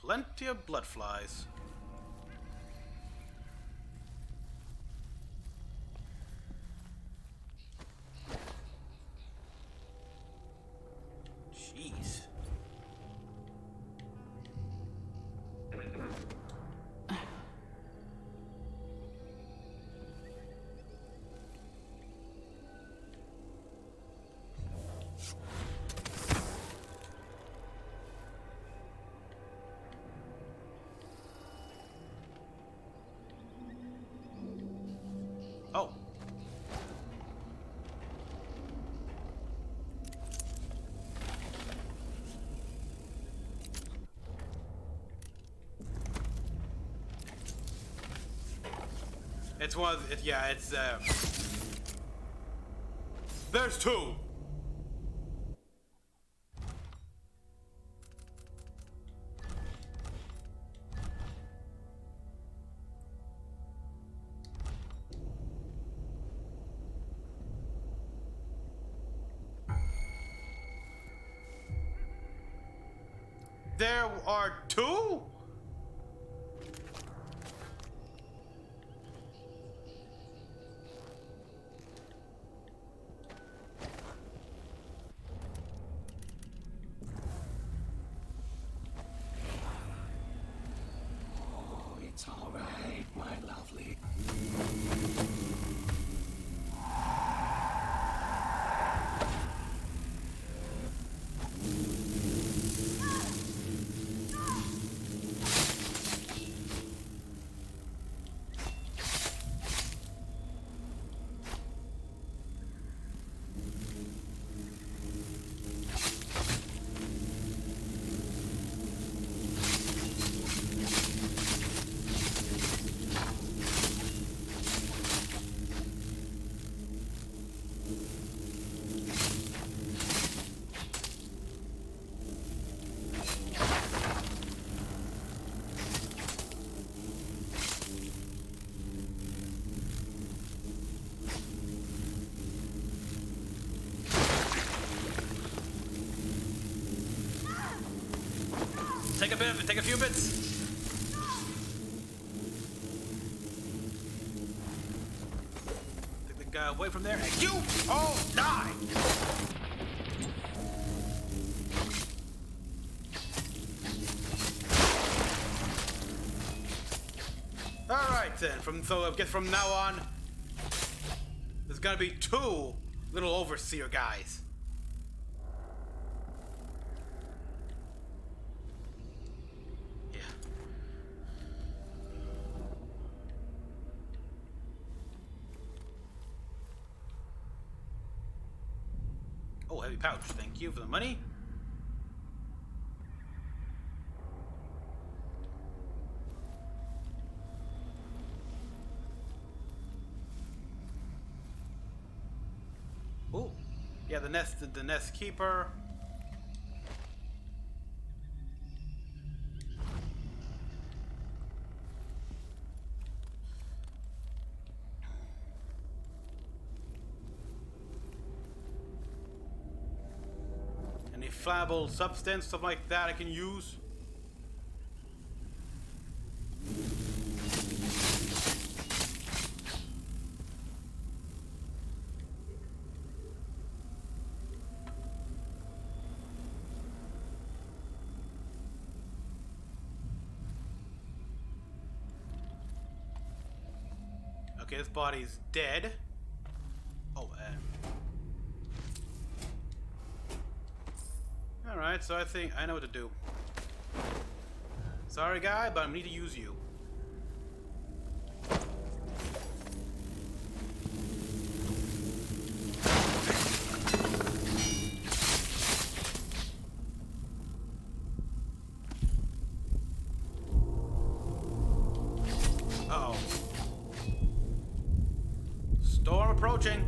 Speaker 1: Plenty of blood flies. Jeez. Oh. It's one of the, yeah, it's there's two. There are two?
Speaker 9: Oh, it's all right, my lovely.
Speaker 1: Take a few bits. Take the guy away from there. And you all die. All right then. So I guess from now on, there's gonna be two little overseer guys. Oh, heavy pouch. Thank you for the money. Oh, yeah, the nest keeper. Flammable substance, stuff like that I can use. Okay, this body's dead. Oh, Alright, so I think I know what to do. Sorry, guy, but I need to use you. Uh-oh. Storm approaching.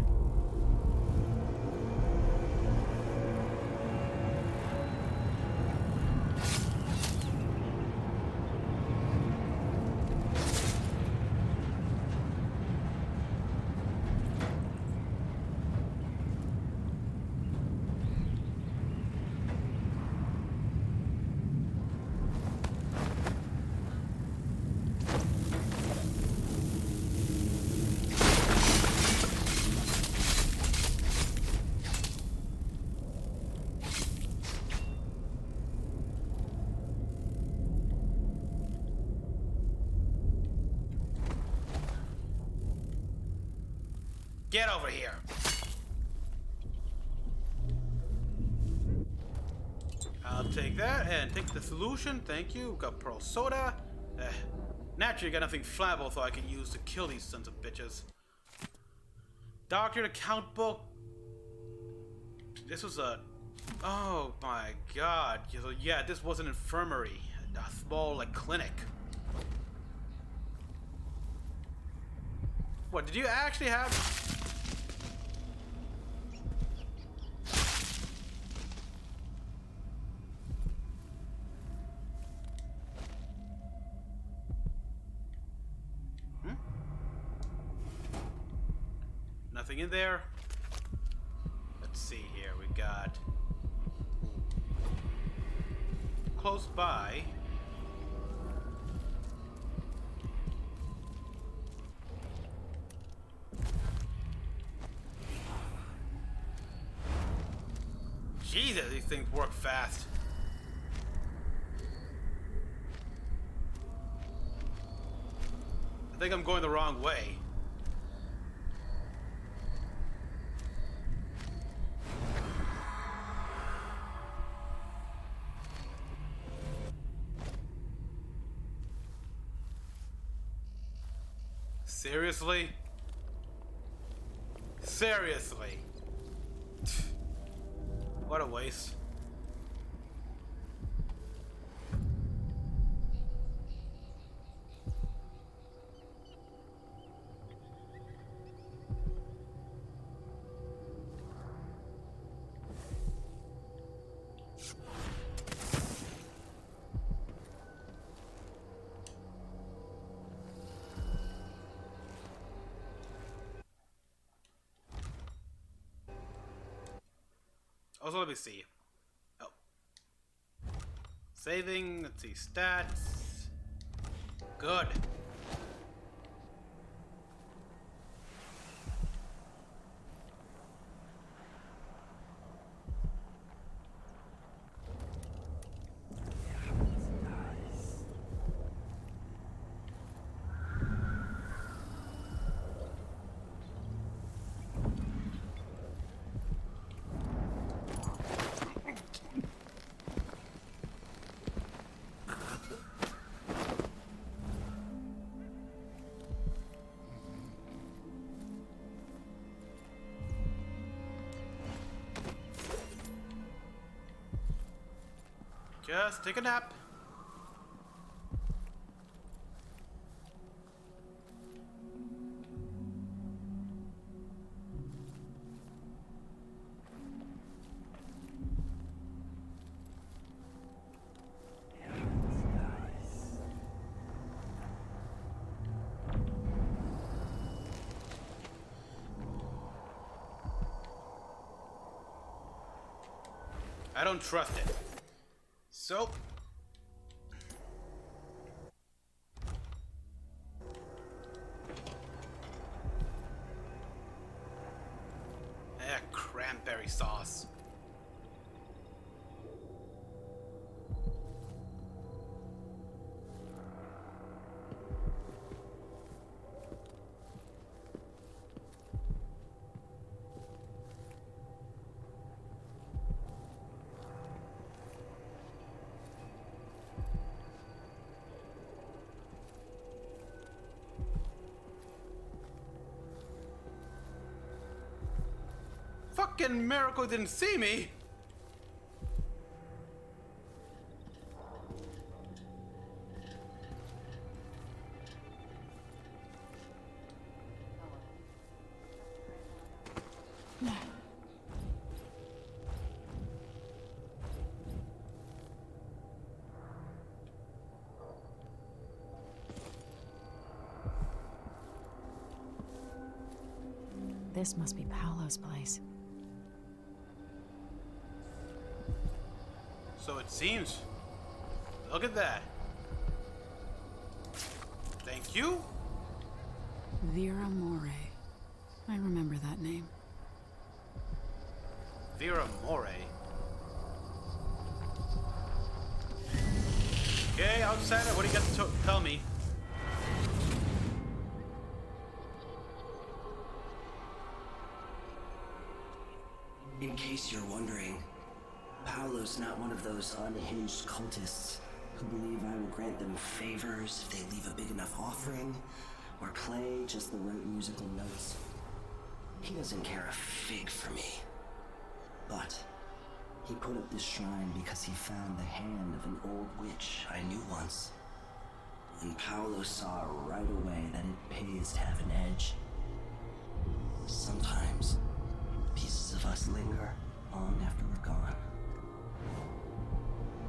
Speaker 1: Get over here. I'll take that and take the solution. Thank you. Got pearl soda. Naturally, got nothing flammable so I can use to kill these sons of bitches. Doctor, the count book. This was a... Oh my god. So yeah, this was an infirmary. A small, like, clinic. What, did you actually have... Nothing in there. Let's see here. We got close by. Jesus, these things work fast. I think I'm going the wrong way. Seriously? Seriously? What a waste. Also, let me see. Oh. Saving, let's see, stats. Good. Just take a nap. I don't trust it. So, cranberry sauce. Fucking miracle didn't see me.
Speaker 3: This must be Paolo's place.
Speaker 1: So it seems. Look at that. Thank you.
Speaker 3: Vera More. I remember that name.
Speaker 1: Vera More. Okay, outsider, what do you got to tell me?
Speaker 15: In case you're wondering, Paolo's not one of those unhinged cultists who believe I will grant them favors if they leave a big enough offering or play just the right musical notes. He doesn't care a fig for me. But he put up this shrine because he found the hand of an old witch I knew once. And Paolo saw right away that it pays to have an edge. Sometimes, pieces of us linger long after we're gone.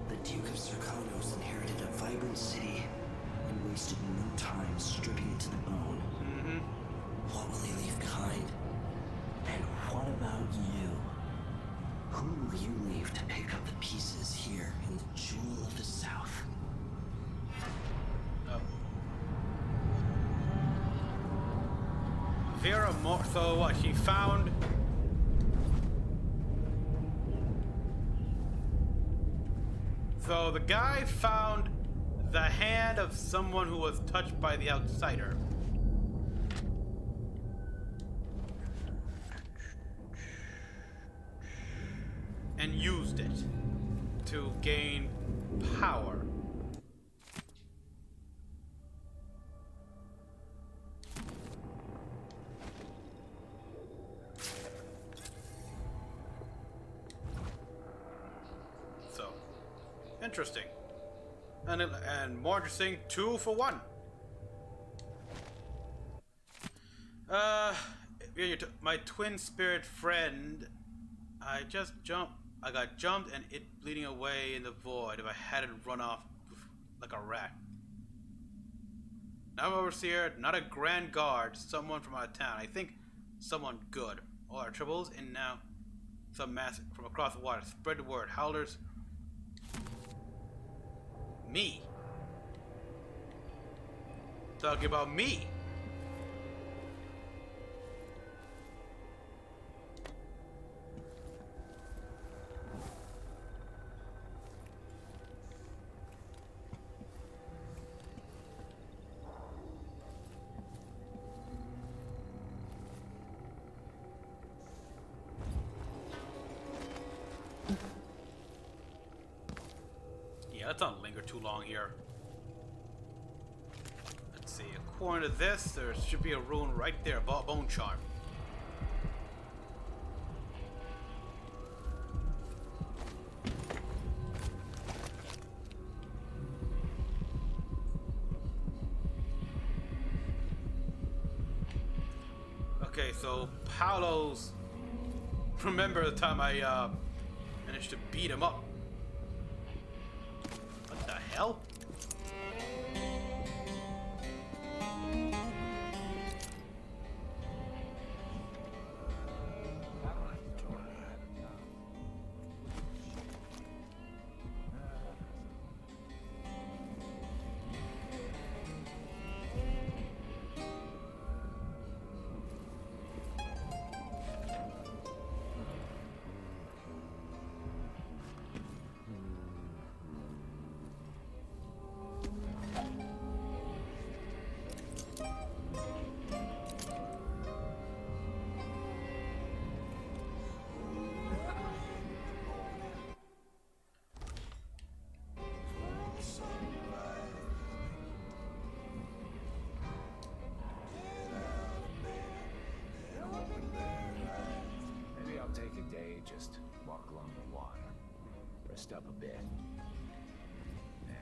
Speaker 15: The Duke of Sercanos inherited a vibrant city and wasted no time stripping it to the bone. What will he leave behind? And what about you? Who will you leave to pick up the pieces here in the Jewel of the South?
Speaker 1: Vera so what, she found... So the guy found the hand of someone who was touched by the outsider. And used it to gain power. So, interesting. And more interesting, 2 for 1. My twin spirit friend, I got jumped and it bleeding away in the void if I hadn't run off like a rat. Now I'm overseer, not a grand guard, someone from out of town. I think someone good. All our troubles and now some mass from across the water. Spread the word. Howlers. Me. Talking about me. Let's not linger too long here. Let's see. According to this, there should be a rune right there. Bone charm. Okay, so Paolo's. Remember the time I managed to beat him up. What the hell?
Speaker 14: Take a day, just walk along the water. Rest up a bit. Nah,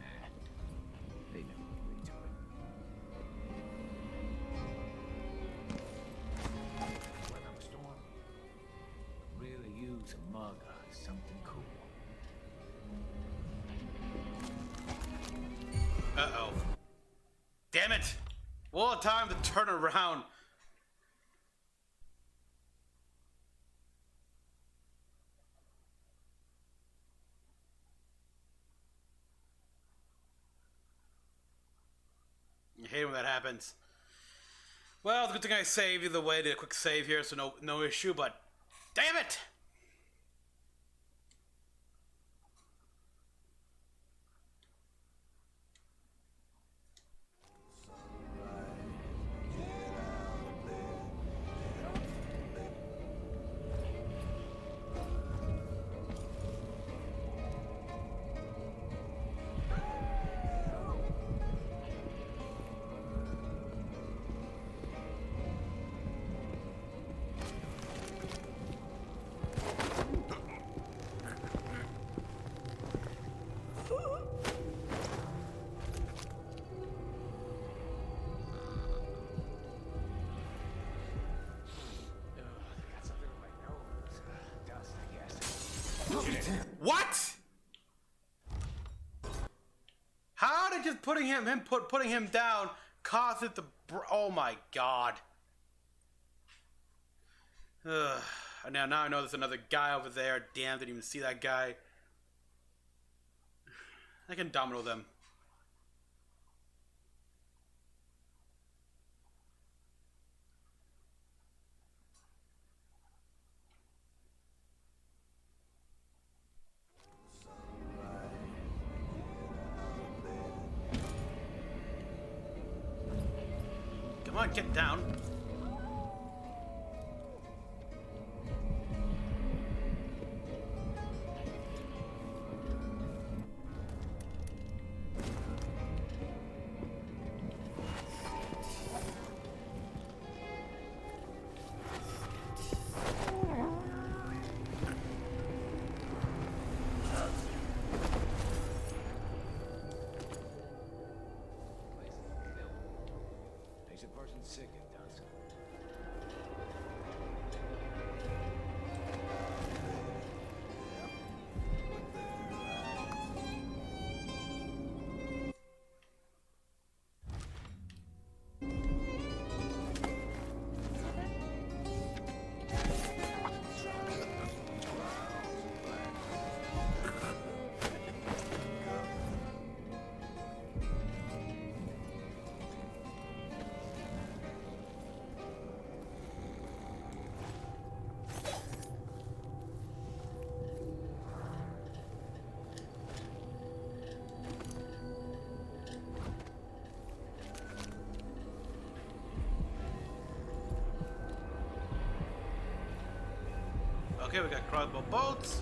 Speaker 14: they never agree to it. Weather storm. Really use a mug on something cool.
Speaker 1: Uh-oh. Damn it! What a time to turn around. I hate when that happens. Well, it's a good thing I saved either way. Did a quick save here, so no issue, but damn it! putting him down caused it to. Oh my god. Ugh. Now I know there's another guy over there. Damn, didn't even see that guy. I can domino them. Come on, get down.
Speaker 14: Makes a person sick, it does.
Speaker 1: Okay, we got crossbow bolts.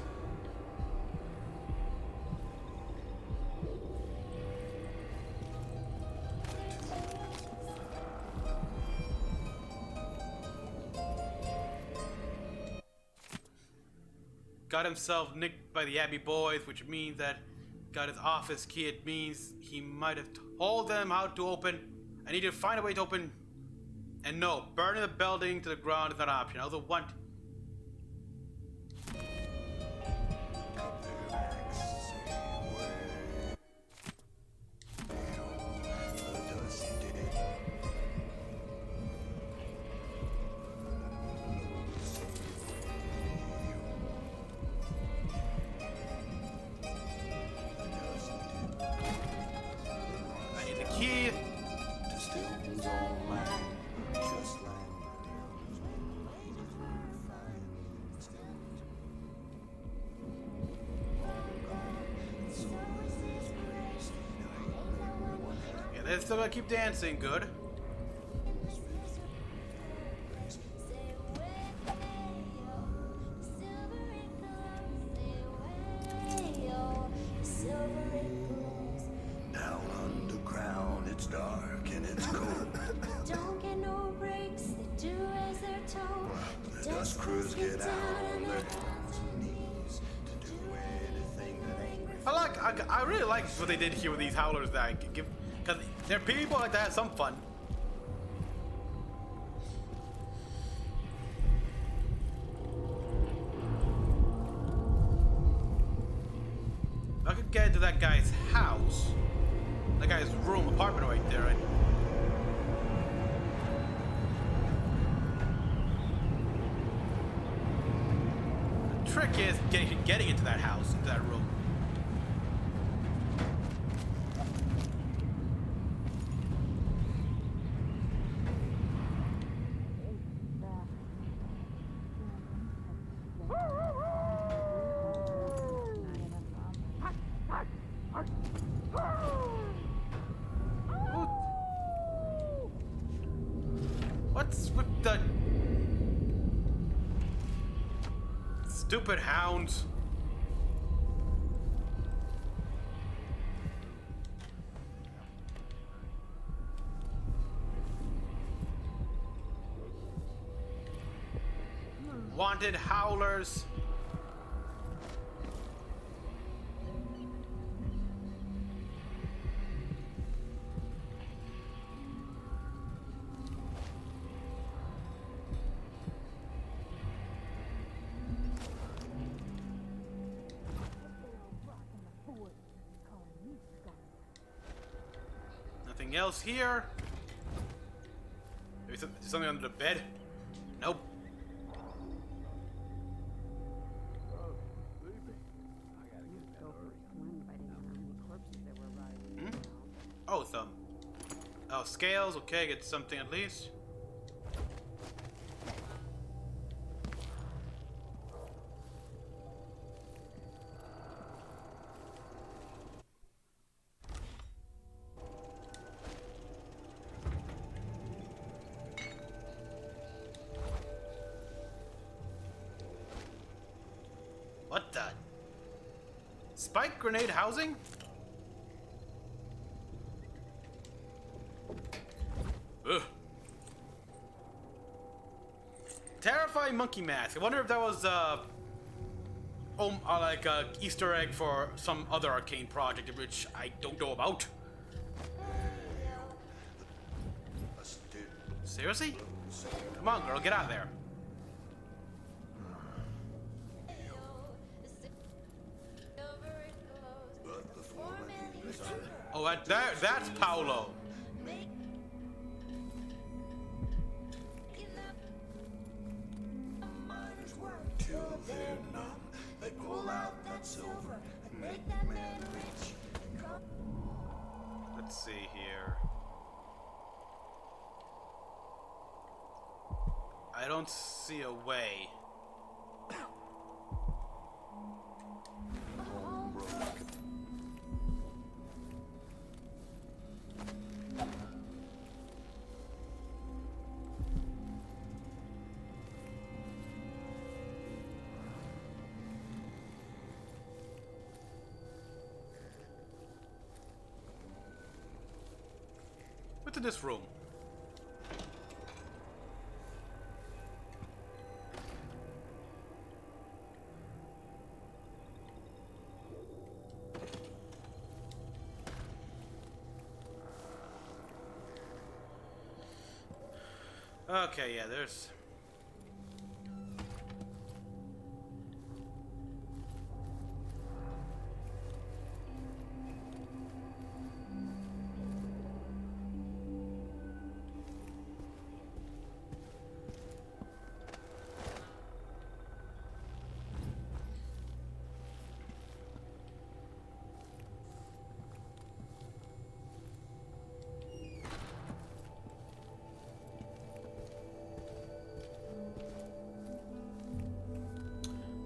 Speaker 1: Got himself nicked by the Abbey boys, which means that got his office key. It means he might have told them how to open. I need to find a way to open. And no, burning the building to the ground is not an option. I also want. They're still gonna keep dancing, good.
Speaker 9: Down underground, it's dark and it's cold.
Speaker 16: Don't get no breaks, they do as they're told.
Speaker 9: The dust crews get out on their hands and knees to do anything that ain't.
Speaker 1: I really like what they did here with these howlers that I could give. Because they're people like to have some fun. If I could get into that guy's house, that guy's room, apartment right there, right? The trick is getting into that house, into that room. What's with the stupid hounds? Wanted howlers. Anything else here? Maybe something under the bed? Nope. Oh, some. Oh, scales. Okay, get something at least. What the? Spike grenade housing? Ugh. Terrifying monkey mask. I wonder if that was like a Easter egg for some other arcane project which I don't know about. Seriously? Come on, girl, get out of there. Oh, that's Paolo.
Speaker 9: Till they're numb, they pull out that silver and make that man rich.
Speaker 1: Let's see here. I don't see a way. What's in this room? Okay, yeah, there's...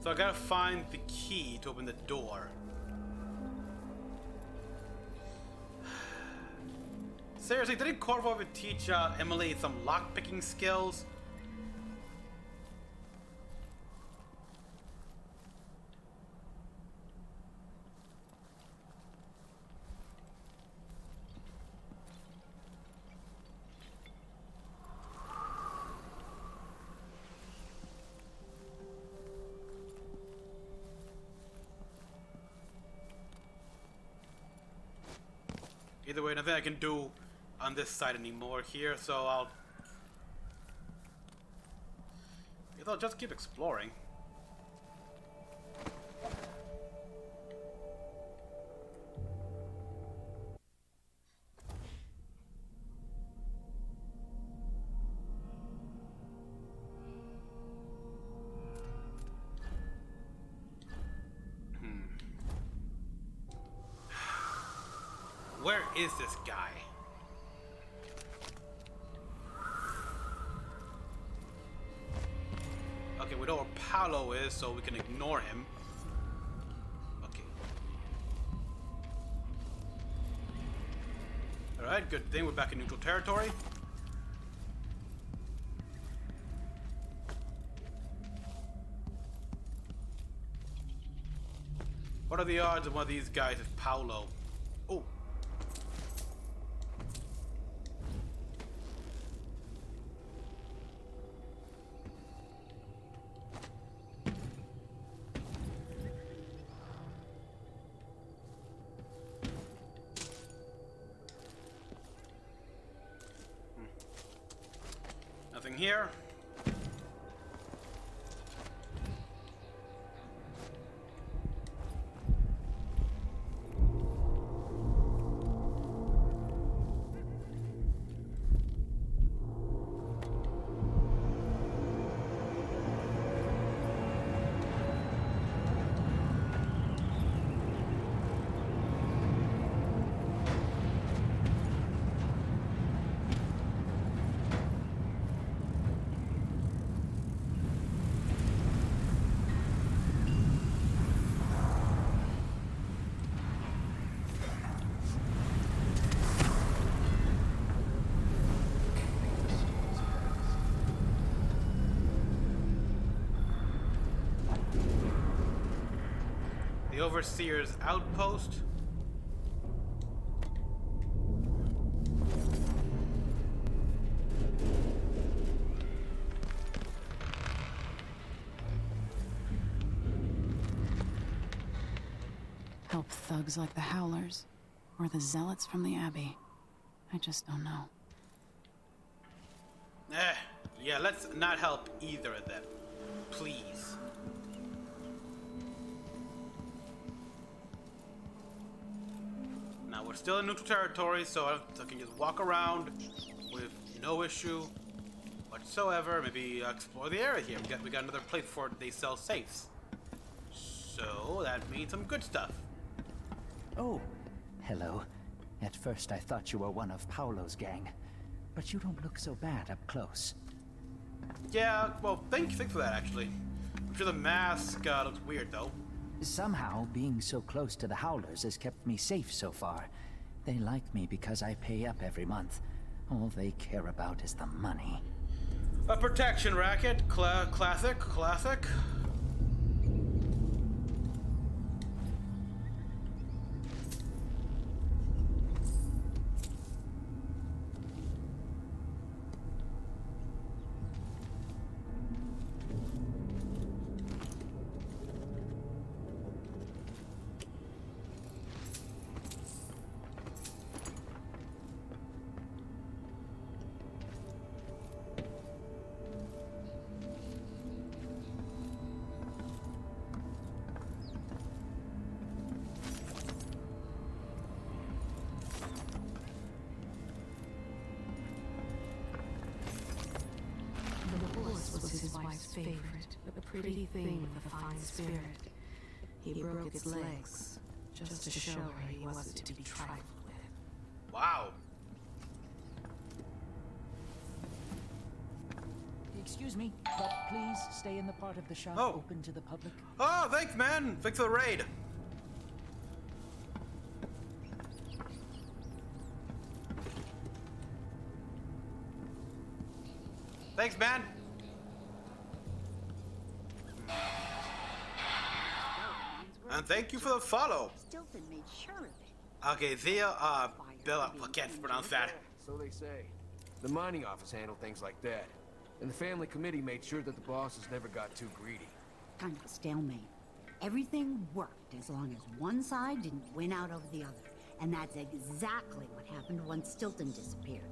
Speaker 1: So I gotta find the key to open the door. Seriously, didn't Corvo ever teach Emily some lockpicking skills? Either way, nothing I can do on this side anymore here, so I'll just keep exploring. Where is this guy? Okay, we know where Paolo is, so we can ignore him. Okay. Alright, good thing we're back in neutral territory. What are the odds of one of these guys is Paolo? Oh. Nothing here. The Overseer's outpost.
Speaker 3: Help thugs like the Howlers, or the Zealots from the Abbey. I just don't know.
Speaker 1: Yeah, let's not help either of them. Please. Now, we're still in neutral territory, so I can just walk around with no issue whatsoever. Maybe explore the area here. We got another place before they sell safes. So, that means some good stuff.
Speaker 17: Oh, hello. At first I thought you were one of Paolo's gang, but you don't look so bad up close.
Speaker 1: Yeah, well, thanks for that, actually. I'm sure the mask looks weird, though.
Speaker 17: Somehow, being so close to the Howlers has kept me safe so far. They like me because I pay up every month. All they care about is the money.
Speaker 1: A protection racket, classic.
Speaker 6: Was his wife's favorite, a pretty thing with a fine spirit. He broke its legs, just to show her he wasn't to be trifled with.
Speaker 1: Wow.
Speaker 17: Excuse me, but please stay in the part of the shop open to the public.
Speaker 1: Oh, thanks, man. Thanks for the raid. Thanks, man. And thank you for the follow.
Speaker 12: Stilton made sure of it.
Speaker 1: Okay, Bill, I can't pronounce that.
Speaker 18: So they say. The mining office handled things like that. And the family committee made sure that the bosses never got too greedy.
Speaker 12: Kind of a stalemate. Everything worked as long as one side didn't win out over the other. And that's exactly what happened once Stilton disappeared.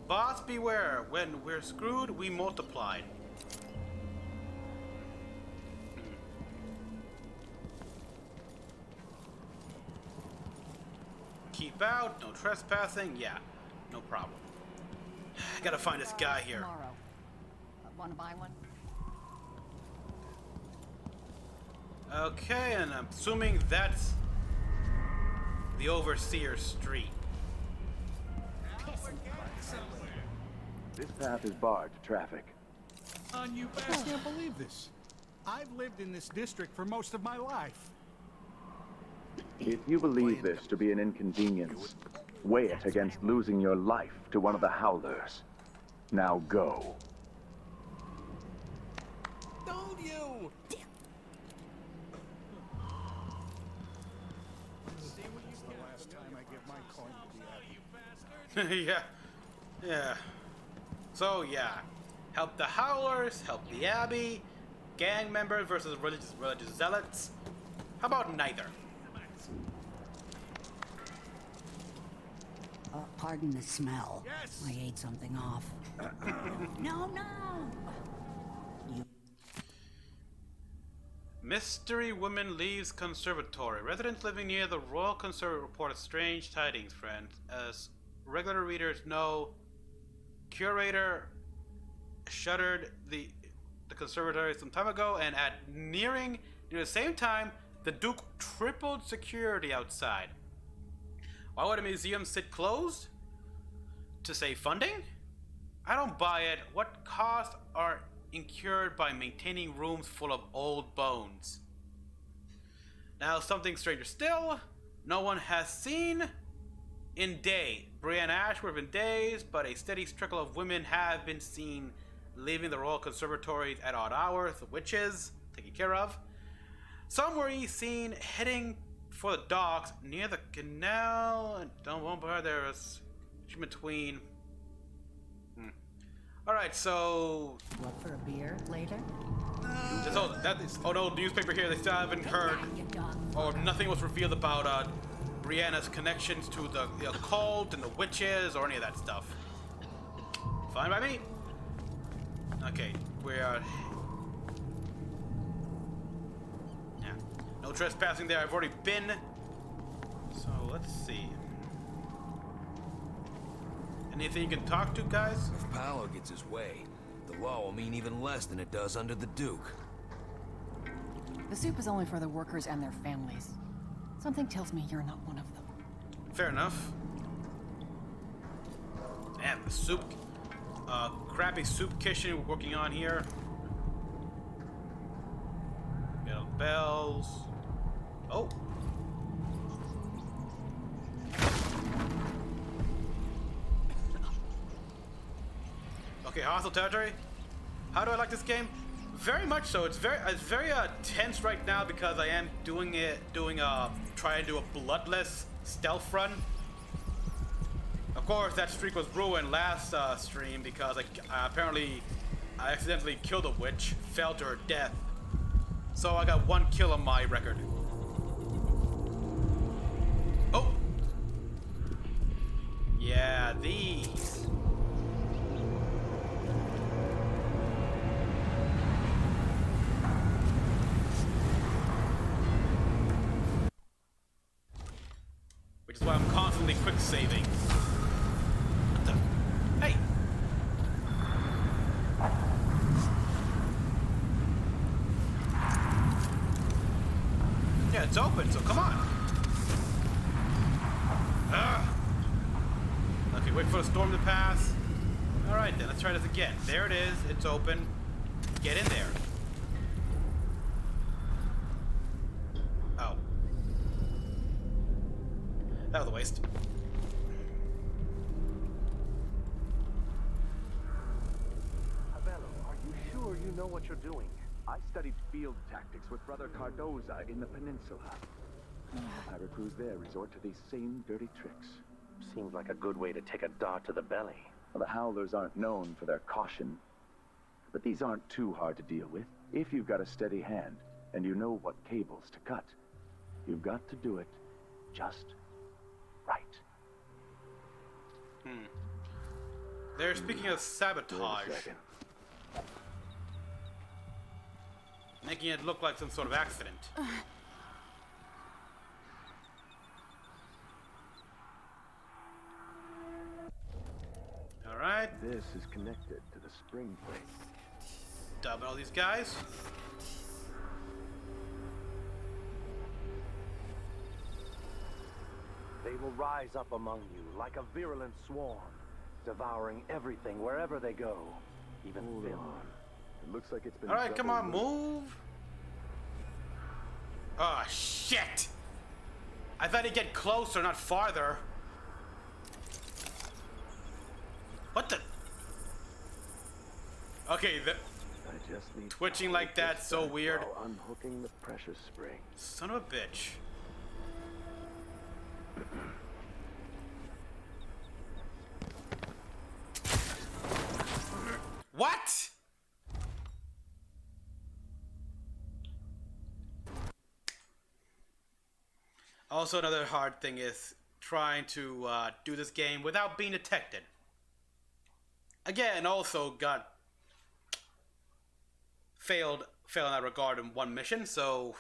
Speaker 1: Boss beware, when we're screwed, we multiplied. Keep out, no trespassing, yeah, no problem. I gotta find this guy here.
Speaker 12: Tomorrow. Wanna buy one?
Speaker 1: Okay, and I'm assuming that's the Overseer Street.
Speaker 19: This path is barred to traffic.
Speaker 11: You I can't believe this. I've lived in this district for most of my life.
Speaker 19: If you believe this to be an inconvenience, weigh it against losing your life to one of the Howlers. Now go.
Speaker 11: Don't you! Last time I give my coin to the Abbey.
Speaker 1: Yeah. So yeah, help the Howlers, help the Abbey, gang members versus religious zealots. How about neither?
Speaker 12: Pardon the smell. Yes. I ate something off. No.
Speaker 1: Mystery woman leaves conservatory. Residents living near the Royal Conservatory report strange tidings, friends. As regular readers know, curator shuttered the conservatory some time ago, and near the same time, the Duke tripled security outside. Why would a museum sit closed? To save funding? I don't buy it. What costs are incurred by maintaining rooms full of old bones? Now, something stranger still. No one has seen in days. Brienne Ashworth in days, but a steady trickle of women have been seen leaving the royal conservatories at odd hours, the witches taken care of. Some were seen heading for the docks near the canal, and don't worry, there's between. Alright, so
Speaker 2: what for a beer later?
Speaker 1: Oh no, newspaper here, they still haven't heard, or nothing was revealed about Brianna's connections to the occult and the witches or any of that stuff. Fine by me. Okay, we are. Yeah, no trespassing there. I've already been. So let's see. Anything you can talk to, guys?
Speaker 18: If Paolo gets his way, the law will mean even less than it does under the Duke.
Speaker 3: The soup is only for the workers and their families. Something tells me you're not one of them.
Speaker 1: Fair enough. Damn, the soup. Crappy soup kitchen we're working on here. Metal bells. Oh. Okay, hostile territory. How do I like this game? Very much so. It's very tense right now because I am trying to do a bloodless stealth run. Of course, that streak was ruined last stream because apparently I accidentally killed a witch, fell to her death. So I got 1 kill on my record. Oh! Yeah, these. Which is why I'm constantly quick saving. What the? Hey! Yeah, it's open, so come on. Okay, wait for the storm to pass. Alright then, let's try this again. There it is, it's open. Get in there. Oh. That was a waste.
Speaker 19: Abello, are you sure you know what you're doing? I studied field tactics with Brother Cardoza in the peninsula. Pirate crews there resort to these same dirty tricks.
Speaker 8: Seems like a good way to take a dart to the belly.
Speaker 19: Well, the Howlers aren't known for their caution, but these aren't too hard to deal with. If you've got a steady hand, and you know what cables to cut, you've got to do it just right.
Speaker 1: They're speaking of sabotage. Making it look like some sort of accident. Alright.
Speaker 19: This is connected to the spring plate.
Speaker 1: Dubbing all these guys.
Speaker 8: They will rise up among you like a virulent swarm, devouring everything wherever they go, even Phil.
Speaker 19: It looks like it's been.
Speaker 1: Alright, come on, move. Oh, shit! I thought he'd get closer, not farther. What the? Okay, the twitching like that, so weird.
Speaker 19: Unhooking the pressure spring.
Speaker 1: Son of a bitch. What? Also, another hard thing is trying to do this game without being detected. Again, also got failed in that regard in one mission, so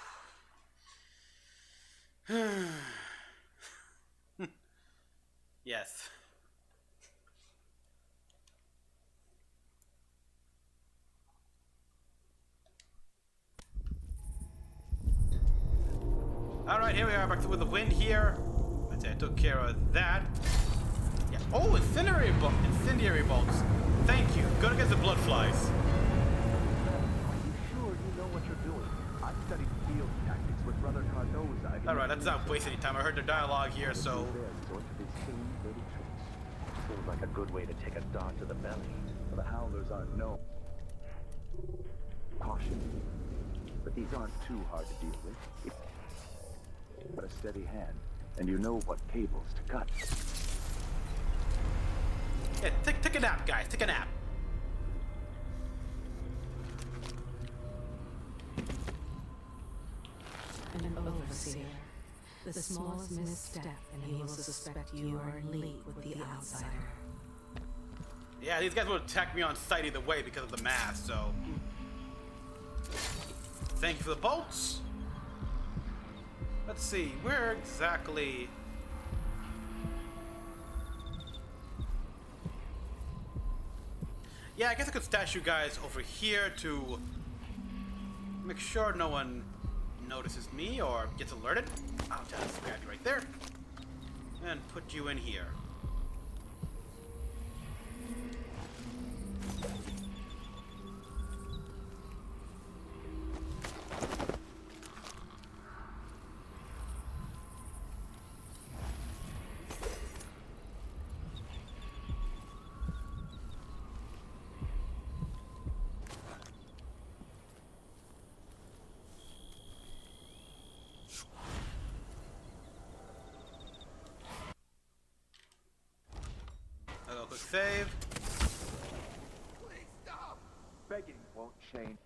Speaker 1: yes. Alright, here we are, back with the wind here. Let's say I took care of that. Yeah. Oh, incendiary bolts. Thank you. Good against the blood flies.
Speaker 19: Are you sure you know what you're doing? I studied field tactics with Brother Cardoza.
Speaker 1: Alright, let's not waste any time. I heard the dialogue here, so.
Speaker 8: Seems like a good way to take a dart to the belly.
Speaker 19: The Howlers aren't known. Caution. But these aren't too hard to deal with. But a steady hand, and you know what cables to cut.
Speaker 1: Yeah, take a nap, guys. Take a nap.
Speaker 6: An overseer. The smallest misstep, and he will suspect you are in league with the outsider.
Speaker 1: Yeah, these guys will attack me on sight either way because of the mask, so... Thank you for the bolts. Let's see, where exactly... Yeah, I guess I could stash you guys over here to make sure no one notices me or gets alerted. I'll just grab you right there and put you in here. Quick save.
Speaker 8: Please stop! Begging won't change.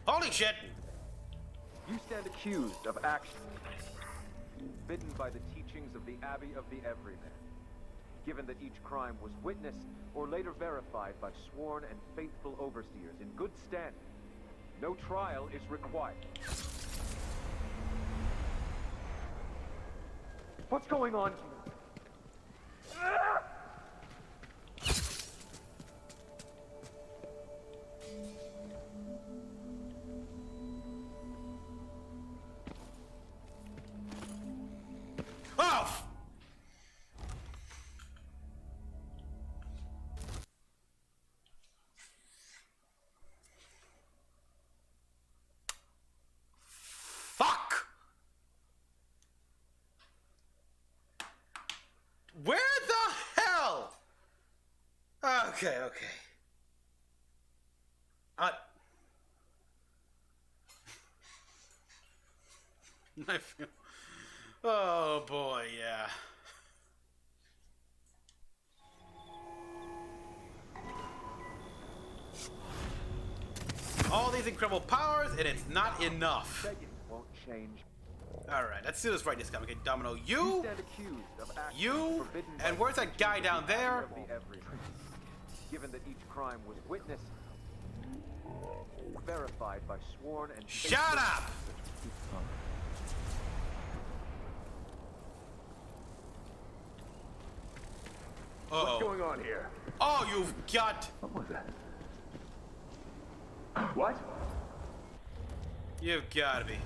Speaker 1: Holy shit!
Speaker 8: You stand accused of action bidden by the teachings of the Abbey of the Everyman. Given that each crime was witnessed or later verified by sworn and faithful overseers in good standing, no trial is required. What's going on here?
Speaker 1: Oh! Fuck! Where the hell? Okay. I feel... Oh boy, yeah. All these incredible powers, and it's not enough.
Speaker 8: Begging won't change.
Speaker 1: Alright, let's do this right this time. Okay, Domino, you, and where's that guy down there?
Speaker 8: Given that each crime was witnessed, verified by sworn and
Speaker 1: shut up!
Speaker 8: What's going on here?
Speaker 1: Oh, you've got...
Speaker 19: What was that? What?
Speaker 1: You've gotta be.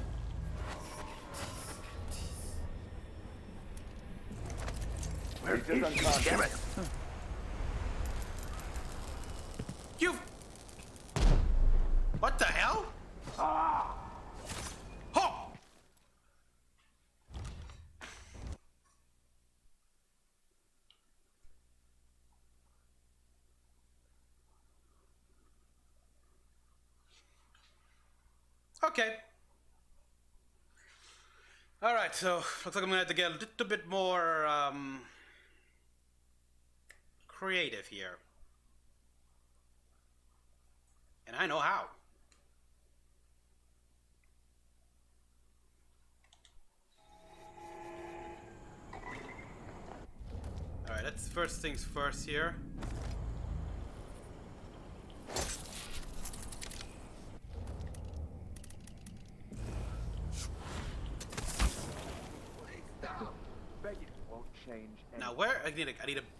Speaker 19: Where is he? Damn it!
Speaker 1: You... What the hell?
Speaker 19: Ah!
Speaker 1: Ho! Okay. Alright, so looks like I'm gonna have to get a little bit more creative here. And I know how. Alright, let's first things first here.
Speaker 8: Begging won't change.
Speaker 1: Now where I need a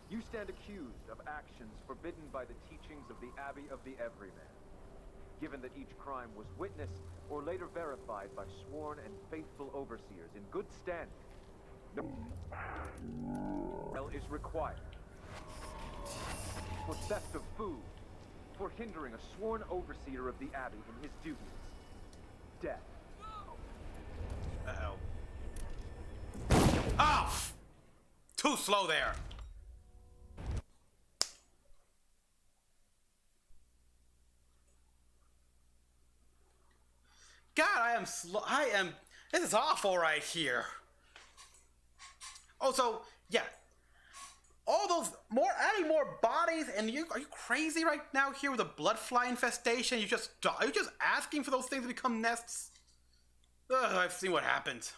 Speaker 8: You stand accused of actions forbidden by the teachings of the Abbey of the Everyman. Given that each crime was witnessed or later verified by sworn and faithful overseers in good standing, no trial is required. For theft of food, for hindering a sworn overseer of the Abbey in his duties, death.
Speaker 1: Uh-oh. Oh! Too slow there. God, I am slow. This is awful right here. Also, yeah. All those adding more bodies, and are you crazy right now here with a blood fly infestation? Are you just asking for those things to become nests? Ugh, I've seen what happens.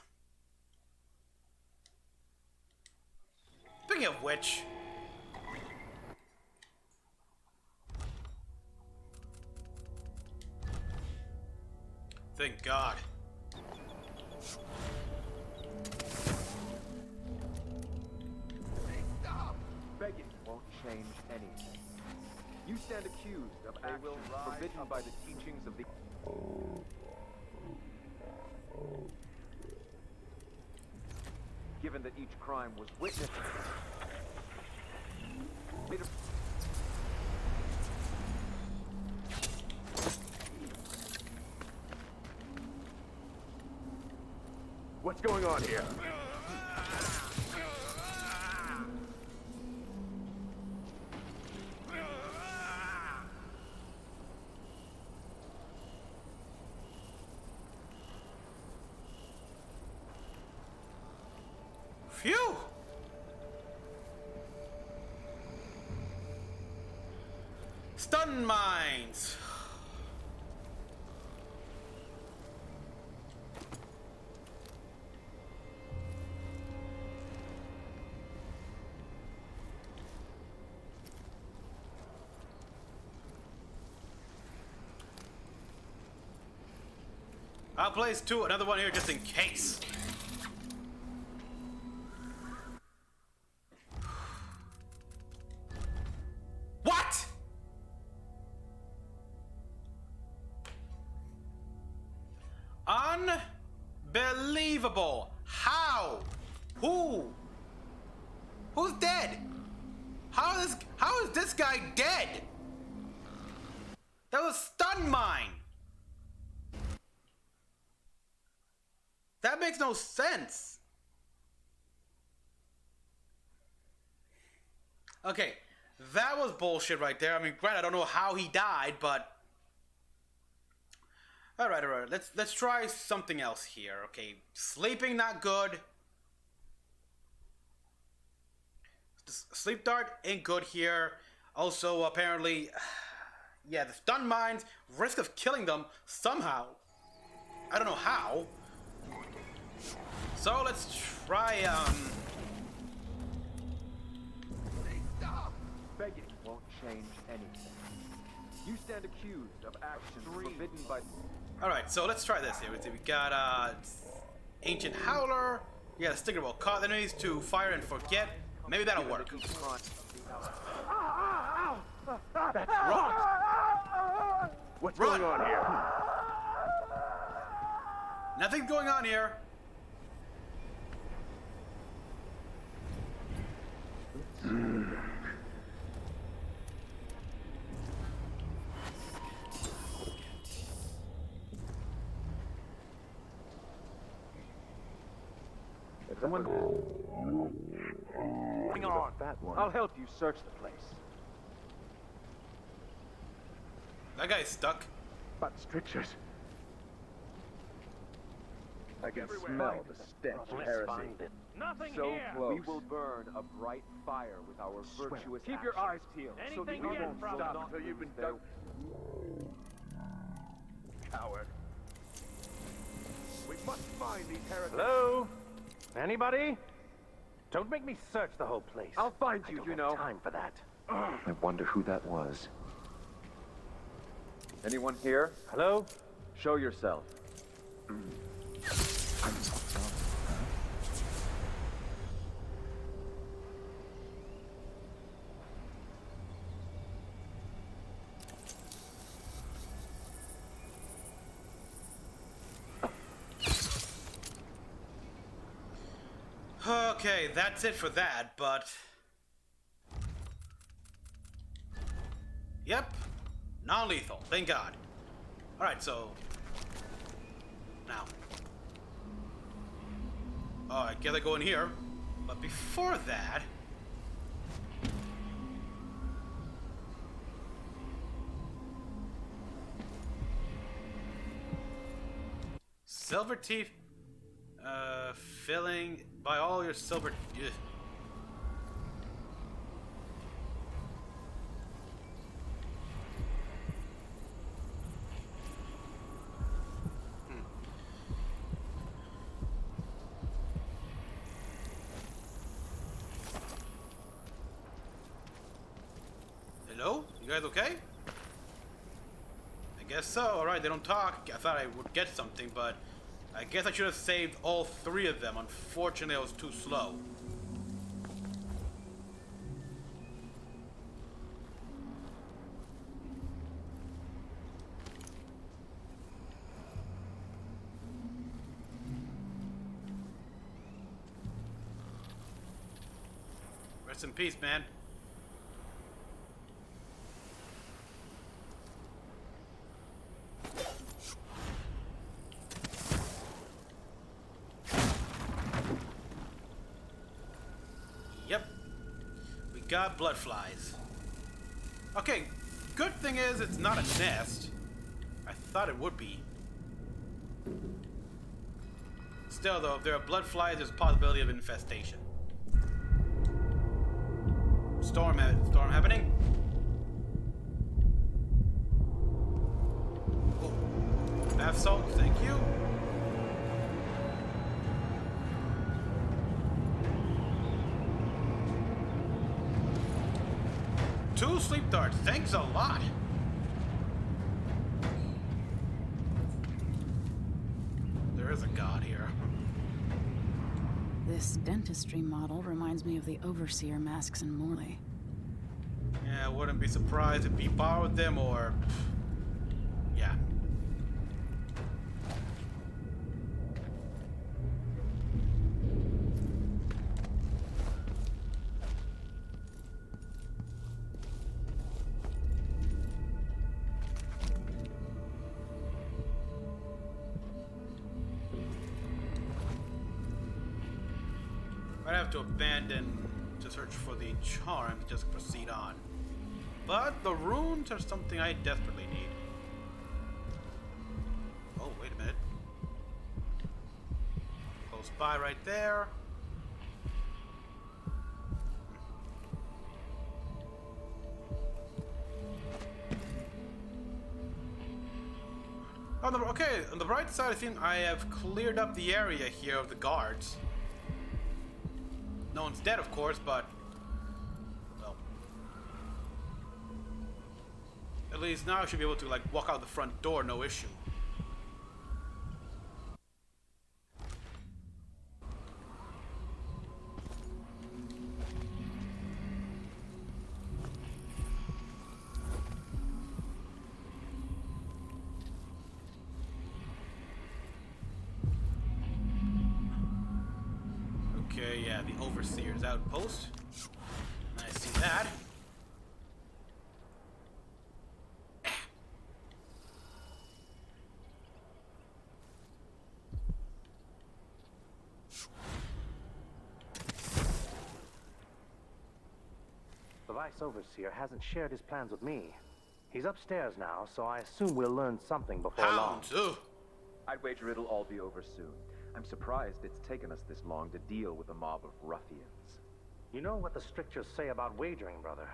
Speaker 1: Speaking of which, thank God.
Speaker 8: Begging won't change anything. You stand accused of actions forbidden by the teachings of the... Given that each crime was witnessed... What's going on here?
Speaker 1: Phew! Stun mines! I'll place another one here just in case. What? Unbelievable. How? Who? Who's dead? How is this guy dead? That was stun mine. That makes no sense. Okay, that was bullshit right there. I mean, granted, I don't know how he died, but all right. Let's try something else here. Okay, sleeping not good. Sleep dart ain't good here. Also, apparently, yeah, the stun mines, risk of killing them somehow. I don't know how. So let's try,
Speaker 8: Stop! Begging won't change anything. You stand accused of actions forbidden by...
Speaker 1: Alright, so let's try this here. We got, Ancient Howler. Yeah, the sticker will cause enemies to fire and forget. Maybe that'll work.
Speaker 8: That's wrong! What's going on here?
Speaker 1: Nothing's going on here.
Speaker 8: Someone... Hang on. That one. I'll help you search the place.
Speaker 1: That guy's stuck.
Speaker 8: But strictures. I can smell the stench of heresy.
Speaker 10: Nothing
Speaker 8: so
Speaker 10: here.
Speaker 8: Close. We will burn a bright fire with our virtuous
Speaker 10: Keep
Speaker 8: actions.
Speaker 10: your eyes peeled.
Speaker 8: So that
Speaker 10: Anything
Speaker 8: you won't
Speaker 10: from
Speaker 8: stop until you've been done. Coward. We must find these heretics.
Speaker 11: Hello? Anybody? Don't make me search the whole place.
Speaker 8: I'll find you,
Speaker 11: I don't have time for that.
Speaker 8: I wonder who that was. Anyone here?
Speaker 11: Hello?
Speaker 8: Show yourself.
Speaker 1: Okay, that's it for that, but... Yep. Non-lethal, thank God. Alright, so... Now. Oh, I guess I go in here. But before that... Silver teeth. Filling by all your silver. Ugh. Hello? You guys okay? I guess so. Alright, they don't talk. I thought I would get something, but I guess I should have saved all three of them. Unfortunately, I was too slow. Rest in peace, man. Yep. We got blood flies. Okay, good thing is it's not a nest. I thought it would be. Still though, if there are blood flies, there's a possibility of infestation. Storm happening. Oh, bath salt, thank you. Two sleep darts, thanks a lot. There is a god here.
Speaker 3: This dentistry model reminds me of the Overseer masks in Morley.
Speaker 1: Yeah, I wouldn't be surprised if he borrowed them or... yeah. I'd have to abandon to search for the charm to just proceed on. But the runes are something I desperately need. Oh, wait a minute. Close by right there. Okay, on the right side, I think I have cleared up the area here of the guards. No one's dead, of course, but... well... at least now I should be able to, like, walk out the front door, no issue. Okay, yeah, the Overseer's outpost. I see that.
Speaker 11: The Vice Overseer hasn't shared his plans with me. He's upstairs now, so I assume we'll learn something before long.
Speaker 8: I'd wager it'll all be over soon. I'm surprised it's taken us this long to deal with a mob of ruffians.
Speaker 11: You know what the strictures say about wagering, brother.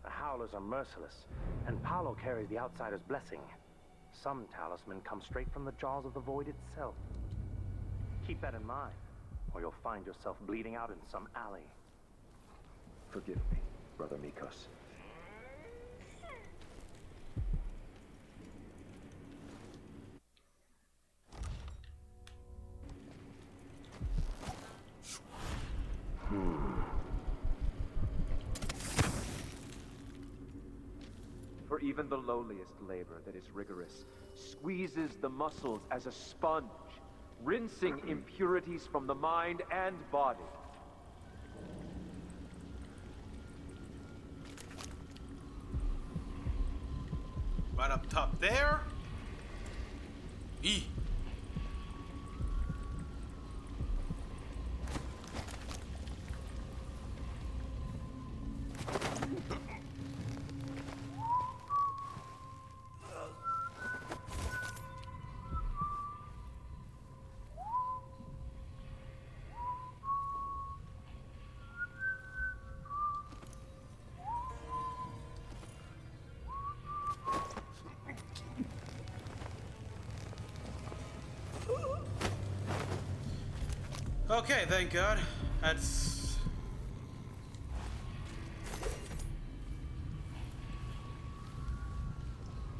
Speaker 11: The Howlers are merciless, and Paolo carries the Outsider's blessing. Some talisman come straight from the jaws of the Void itself. Keep that in mind, or you'll find yourself bleeding out in some alley.
Speaker 8: Forgive me, Brother Mikos. For even the lowliest labor that is rigorous squeezes the muscles as a sponge, rinsing impurities from the mind and body.
Speaker 1: Right up top there. E. Okay, thank God. That's...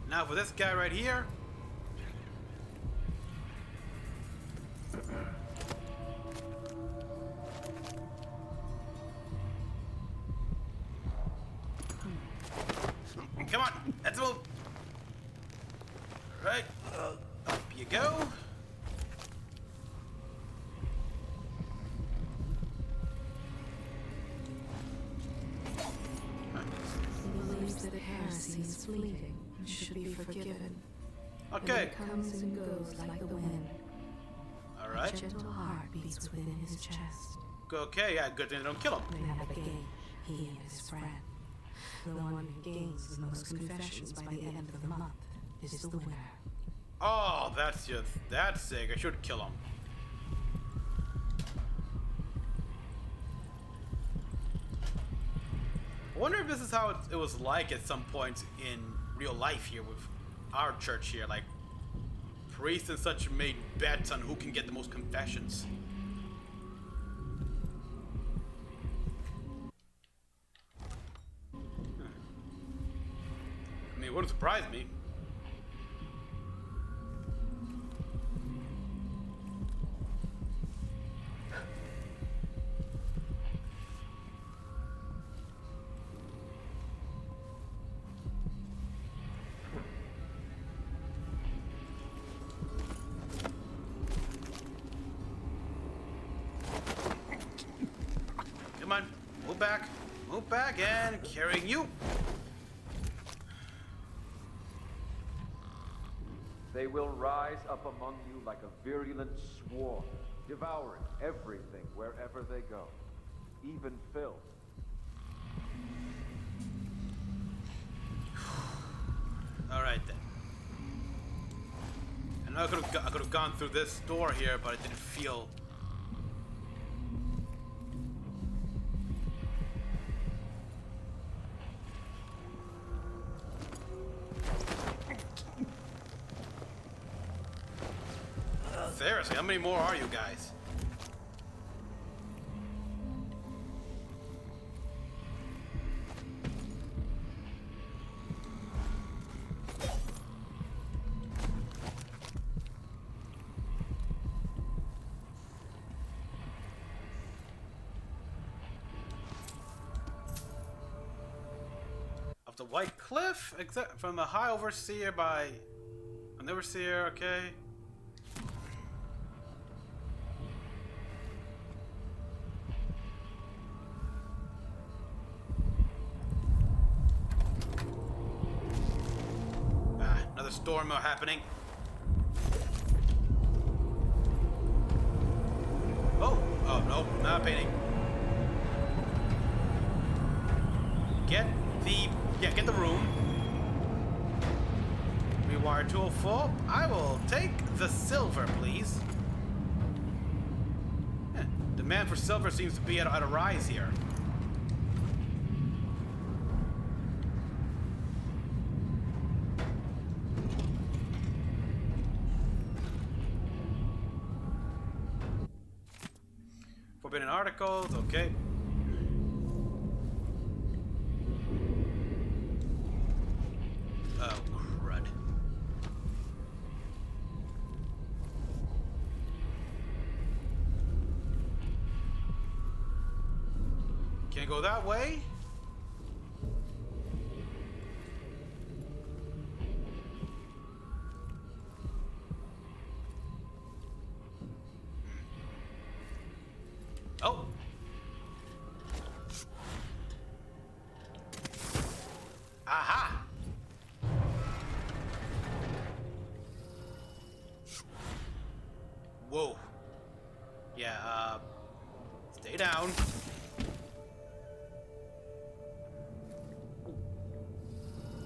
Speaker 1: Now for this guy right here. Come on, let's move. Right, up you go.
Speaker 6: He believes that heresy is fleeting and should be forgiven.
Speaker 1: Okay.
Speaker 6: It comes and goes like the wind.
Speaker 1: All right.
Speaker 6: A gentle heart beats within his chest.
Speaker 1: Okay, yeah, good thing they don't kill him.
Speaker 6: They have a game, he and his friend. The one who gains the most confessions by the end of the month is the winner.
Speaker 1: Oh, that's sick. I should kill him. I wonder if this is how it was like at some points in real life here with our church here. Like, priests and such made bets on who can get the most confessions. I mean, it wouldn't surprise me. Come on, move back, and carrying you.
Speaker 8: They will rise up among you like a virulent swarm, devouring everything wherever they go, even filth.
Speaker 1: All right then. I know I could have gone through this door here, but it didn't feel. Seriously, how many more are you guys? Of the White Cliff, except from the High Overseer by an Overseer, okay. Another storm happening. Oh no, not painting. Get the room. Rewire tool full. I will take the silver, please. Demand for silver seems to be at a rise here. Forbidden articles, okay. Oh, crud. Can't go that way. Oh. Aha. Whoa. Yeah, stay down.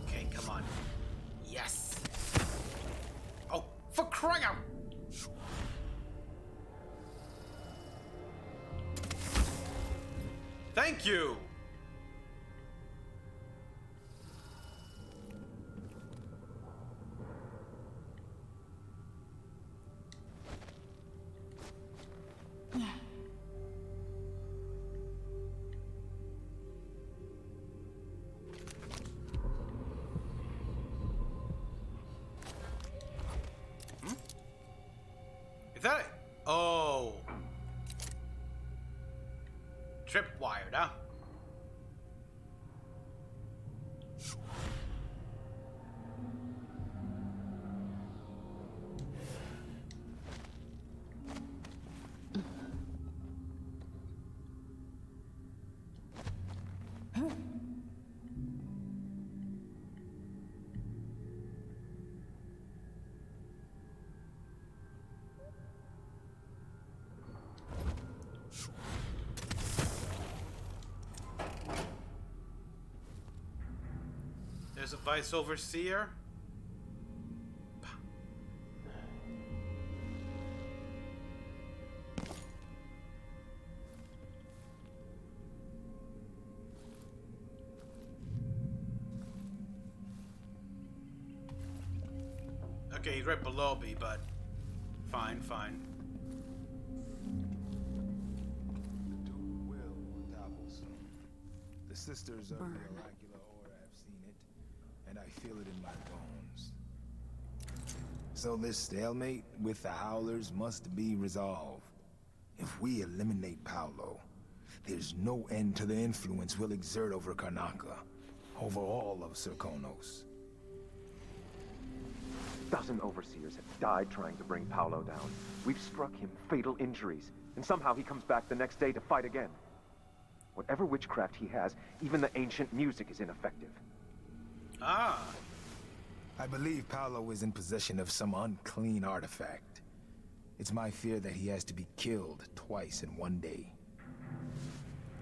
Speaker 1: Okay, come on. Yes. Oh, for crying out. Thank you. There's a vice overseer. Okay, he's right below me, but fine, fine.
Speaker 20: The Duke will topple soon. The sisters of the oracular order have seen it, and I feel it in my bones. So this stalemate with the Howlers must be resolved. If we eliminate Paolo, there's no end to the influence we'll exert over Karnaca, over all of Serkonos.
Speaker 8: A dozen overseers have died trying to bring Paolo down. We've struck him fatal injuries, and somehow he comes back the next day to fight again. Whatever witchcraft he has, even the ancient music is ineffective.
Speaker 1: Ah.
Speaker 20: I believe Paolo is in possession of some unclean artifact. It's my fear that he has to be killed twice in one day.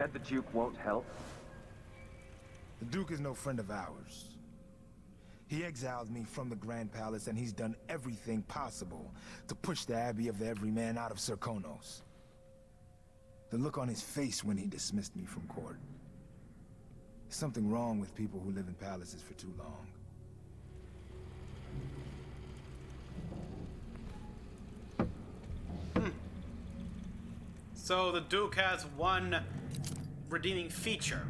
Speaker 8: And the Duke won't help?
Speaker 20: The Duke is no friend of ours. He exiled me from the Grand Palace, and he's done everything possible to push the Abbey of the Everyman out of Serkonos. The look on his face when he dismissed me from court. There's something wrong with people who live in palaces for too long.
Speaker 1: So the Duke has one redeeming feature.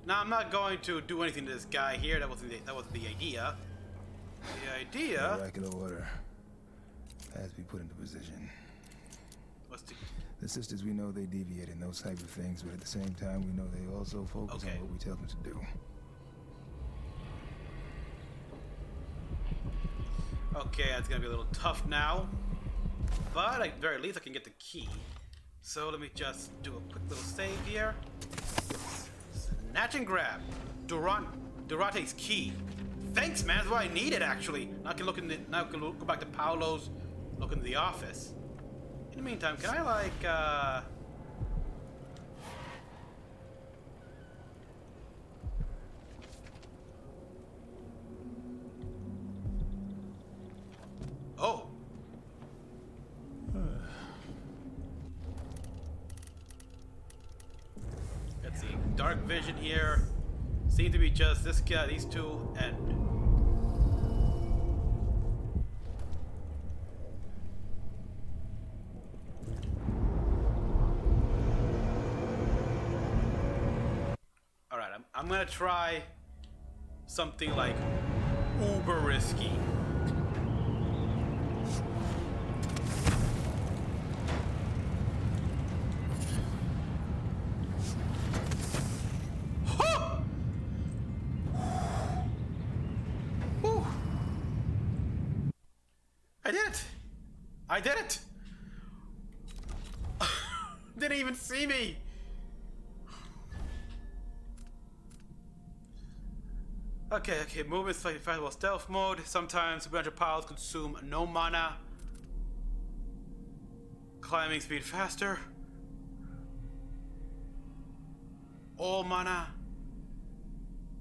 Speaker 1: Now I'm not going to do anything to this guy here. That wasn't the idea. The idea.
Speaker 20: The oracular order has to be put into position.
Speaker 1: What's
Speaker 20: the sisters, we know they deviate in those type of things, but at the same time, we know they also focus on what we tell them to do.
Speaker 1: Okay, that's gonna be a little tough now, but at the very least I can get the key. So let me just do a quick little save here. Snatch and grab. Durate's key. Thanks, man. That's what I needed, actually. Now I can look in the. Now I can go back to Paolo's. Look into the office. In the meantime, can I like? Oh. Let's see. Dark vision here. Seem to be just this guy, these two, and. Alright, I'm gonna try something like uber risky. I did it! Didn't even see me! Okay, movement slightly faster while stealth mode. Sometimes supernatural powers consume no mana. Climbing speed faster. All mana.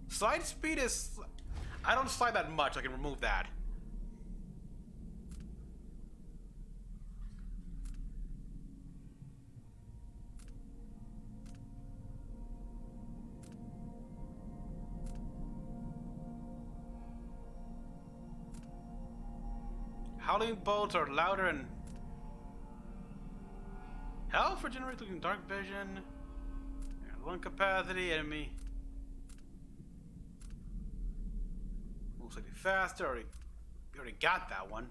Speaker 1: Slide speed is... I don't slide that much, I can remove that. Howling bolts are louder and hell for generating dark vision. Lung capacity, enemy. Move slightly faster. Already We already got that one.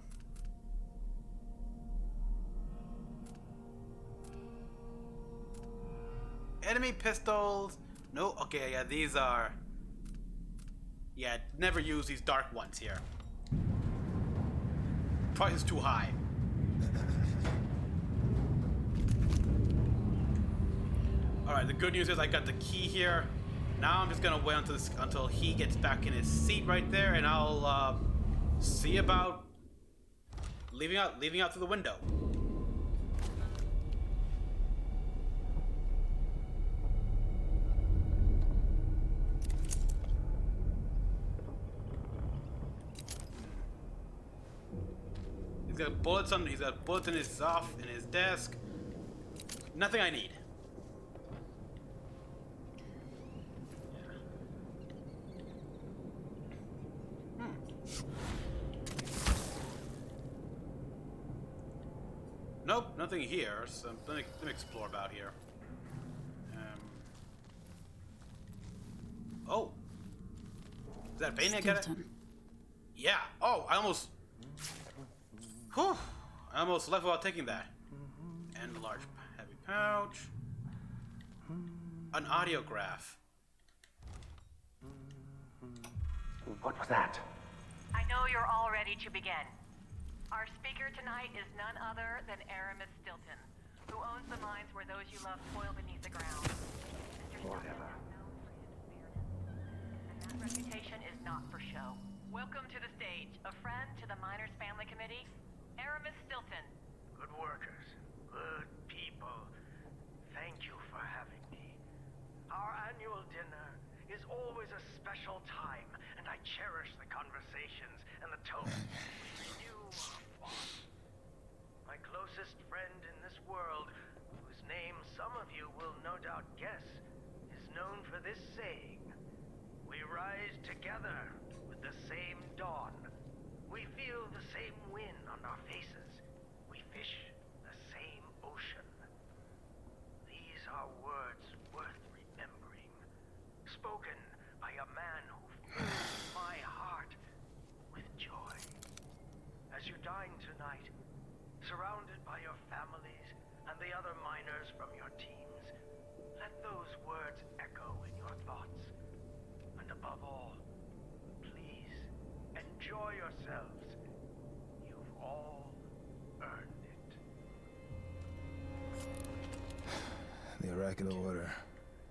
Speaker 1: Enemy pistols. No, okay, yeah, these are... Yeah, never use these dark ones here. Price is too high. Alright, the good news is I got the key here. Now I'm just gonna wait until he gets back in his seat right there, and I'll see about leaving out through the window. He's got bullets in his desk. Nothing I need. Nope, nothing here. So let me explore about here. Oh, is that a painting? I got it. Yeah. Oh, I almost. Whew! I almost left without taking that. And a large, heavy pouch. An audiograph.
Speaker 11: What was that?
Speaker 21: I know you're all ready to begin. Our speaker tonight is none other than Aramis Stilton, who owns the mines where those you love toil beneath the ground.
Speaker 11: Whatever.
Speaker 21: And that reputation is not for show. Welcome to the stage, a friend to the Miners Family Committee, Aramis Stilton.
Speaker 22: Good workers, good people. Thank you for having me. Our annual dinner is always a special time, and I cherish the conversations and the toast. My closest friend in this world, whose name some of you will no doubt guess, is known for this saying: we rise together with the same dawn. We feel the same wind on our faces. We fish the same ocean. These are words worth remembering, spoken by a man who fills my heart with joy. As you dine tonight, surrounded by your families and the other miners from your teams, let those words echo in your thoughts. And above all, please enjoy yourselves. You've all earned it.
Speaker 20: The oracular order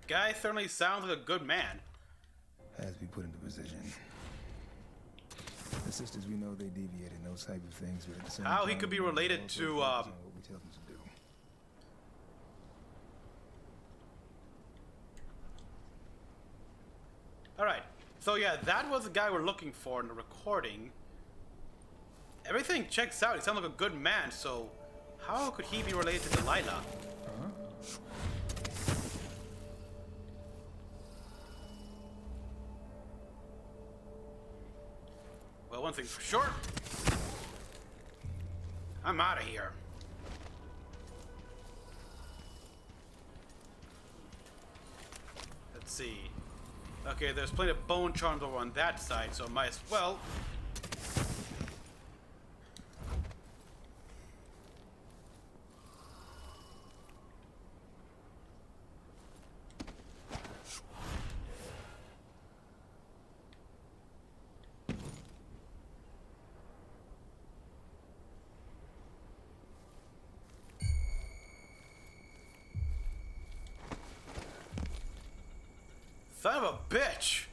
Speaker 1: Guy certainly sounds like a good man.
Speaker 20: has been put into position. The sisters, we know they deviated in those type of things, but at the same time,
Speaker 1: How he could be related to
Speaker 20: what we tell them to do.
Speaker 1: Alright, so yeah, that was the guy we're looking for in the recording. Everything checks out. He sounds like a good man, so how could he be related to Delilah? Well, one thing's for sure. I'm out of here. Let's see. Okay, there's plenty of bone charms over on that side, so I might as well. Son of a bitch!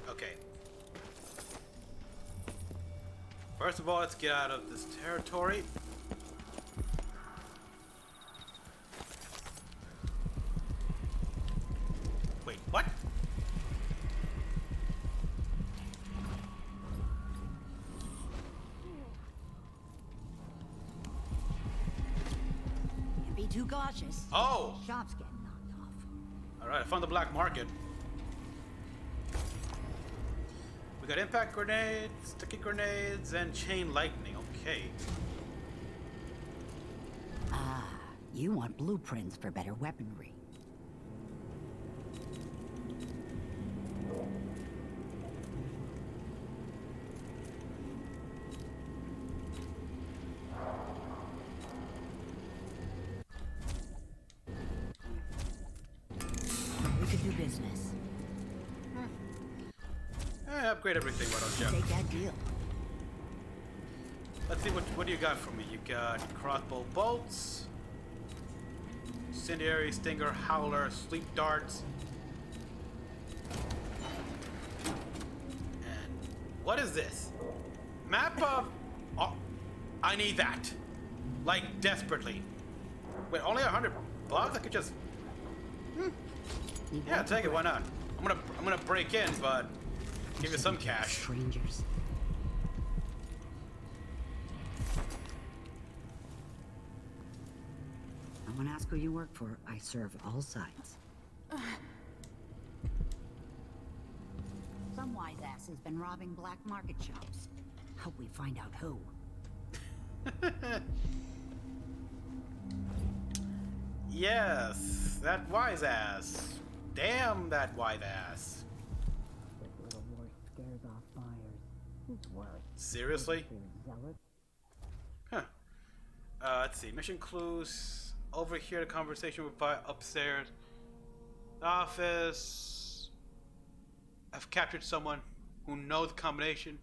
Speaker 1: Okay. First of all, let's get out of this territory. Wait, what?
Speaker 4: too cautious.
Speaker 1: Oh!
Speaker 4: Shops getting knocked off.
Speaker 1: Alright, I found the black market. We got impact grenades, sticky grenades, and chain lightning. Okay.
Speaker 4: Ah, you want blueprints for better weaponry. We could do business.
Speaker 1: Upgrade everything, why don't you?
Speaker 4: Take that deal.
Speaker 1: Let's see, what do you got for me? You got crossbow bolts, incendiary, stinger, howler, sleep darts. And what is this? Map of... Oh, I need that. Like, desperately. Wait, only $100? I could just... Yeah, take it, why not? I'm gonna break in, but give you some cash.
Speaker 4: Strangers. I want to ask who you work for. I serve all sides. Some wise ass has been robbing black market shops. Hope we find out who.
Speaker 1: Yes, that wise ass. Damn that wise ass.
Speaker 4: This little war scares off buyers. Who's worried?
Speaker 1: Seriously?
Speaker 4: Zealot?
Speaker 1: Huh. Let's see. Mission clues. Over here, the conversation with upstairs. The office. I've captured someone who knows the combination.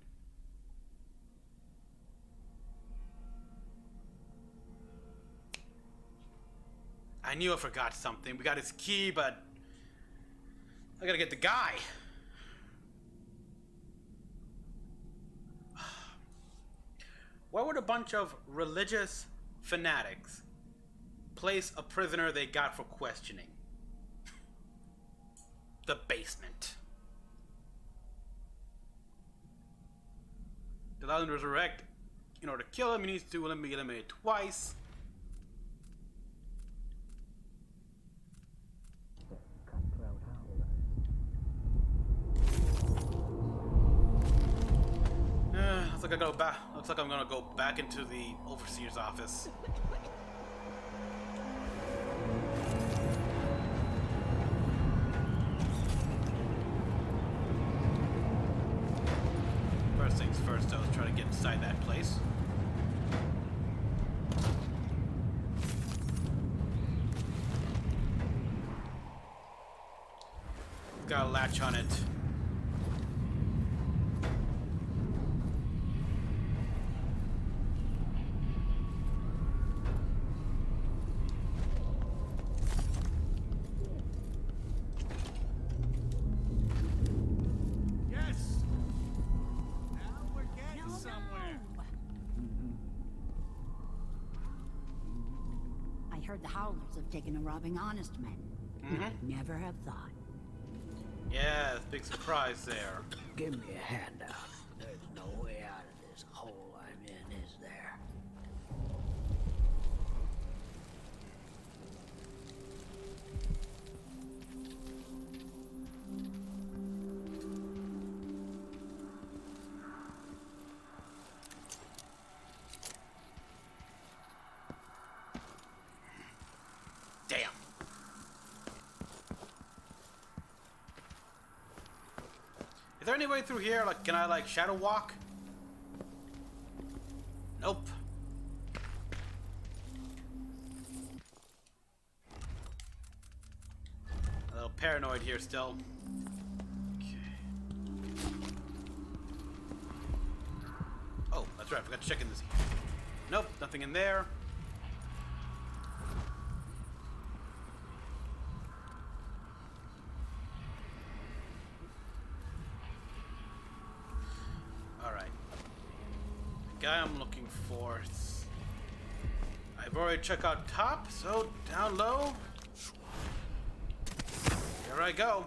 Speaker 1: I knew I forgot something. We got his key, but I gotta get the guy. Where would a bunch of religious fanatics place a prisoner they got for questioning? The basement. To allow him to resurrect, in order to kill him, he needs to be eliminated twice.
Speaker 4: Cutthroat howler.
Speaker 1: Looks like I go back. Looks like I'm gonna go back into the overseer's office. First things first, I was trying to get inside that place. Got a latch on it.
Speaker 20: Yes! Now we're getting somewhere.
Speaker 4: I heard the Howlers have taken to robbing honest men. Never have thought.
Speaker 1: Yeah, big surprise there.
Speaker 14: Give me a handout. There's no way out of this hole I'm in, is there?
Speaker 1: Damn. Is there any way through here? Like, can I like shadow walk? Nope. A little paranoid here still. Okay. Oh, that's right. I forgot to check in this. Nope, nothing in there. Guy I'm looking for. I've already checked out top, so down low. Here I go.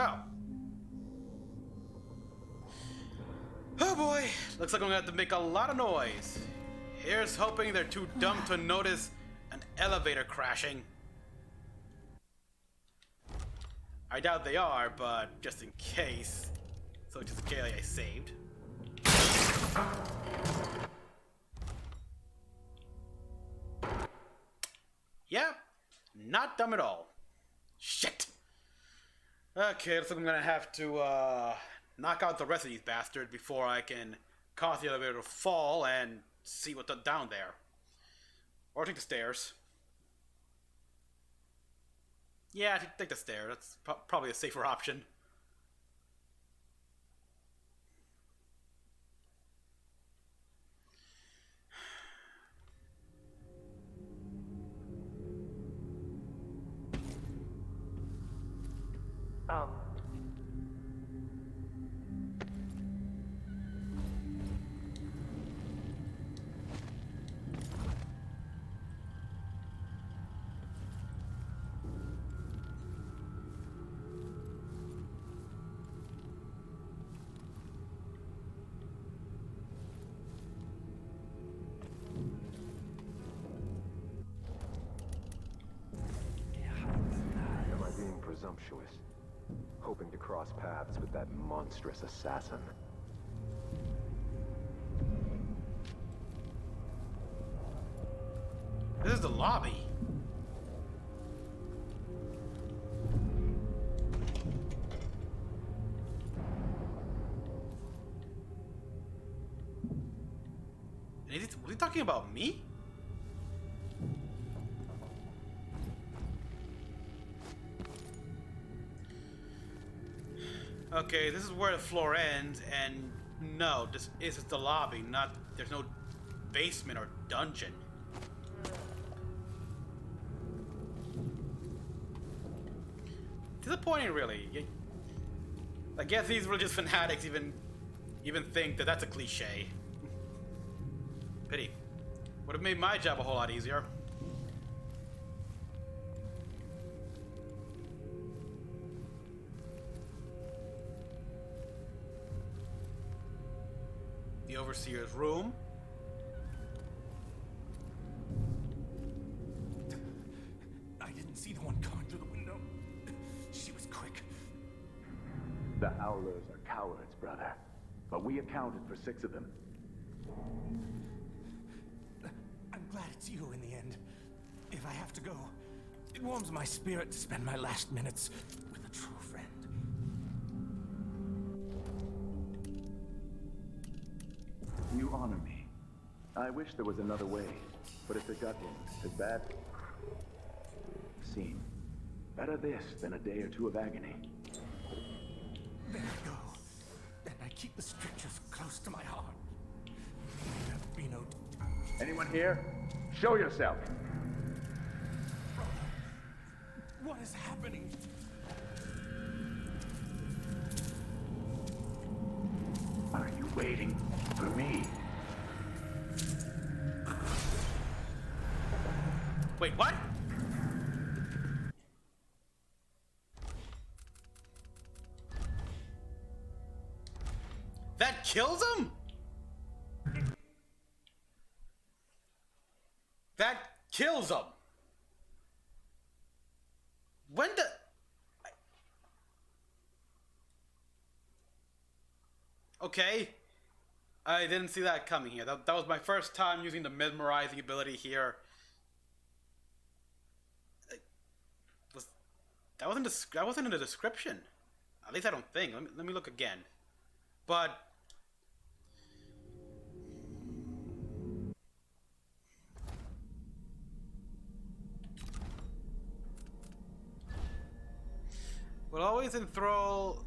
Speaker 1: Well. Oh boy, looks like I'm gonna have to make a lot of noise. Here's hoping they're too dumb to notice an elevator crashing. I doubt they are, but just in case. So just in case I saved. Yeah, not dumb at all. Shit. Okay, looks like I'm gonna have to knock out the rest of these bastards before I can cause the elevator to fall and see what's down there. Or take the stairs. Yeah, take the stairs. That's probably a safer option.
Speaker 8: Am I being presumptuous? Hoping to cross paths with that monstrous assassin?
Speaker 1: This is the lobby. Was he talking about me? Okay, this is where the floor ends, and no, this is the lobby, not, there's no basement or dungeon. Disappointing, really. I guess these religious fanatics even think that that's a cliche. Pity. Would have made my job a whole lot easier. The overseer's room.
Speaker 5: I didn't see the one coming through the window. She was quick.
Speaker 19: The Howlers are cowards, brother. But we accounted for 6 of them.
Speaker 5: I'm glad it's you in the end. If I have to go, it warms my spirit to spend my last minutes with a true friend.
Speaker 19: You honor me. I wish there was another way, but if the gut is bad, scene. Better this than a day or 2 of agony.
Speaker 5: There we go. And I keep the strictures close to my heart. There'll be no...
Speaker 19: Anyone here? Show yourself!
Speaker 5: What is happening?
Speaker 19: Are you waiting for me?
Speaker 1: Wait, what? That kills him? That kills him. When the... Okay. I didn't see that coming here. That was my first time using the mesmerizing ability here. That wasn't in the description. At least I don't think. Let me look again. But... will always enthrall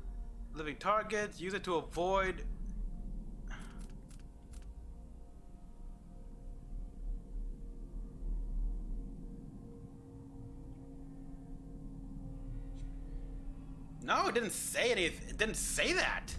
Speaker 1: living targets. Use it to avoid... No, it didn't say anything. It didn't say that.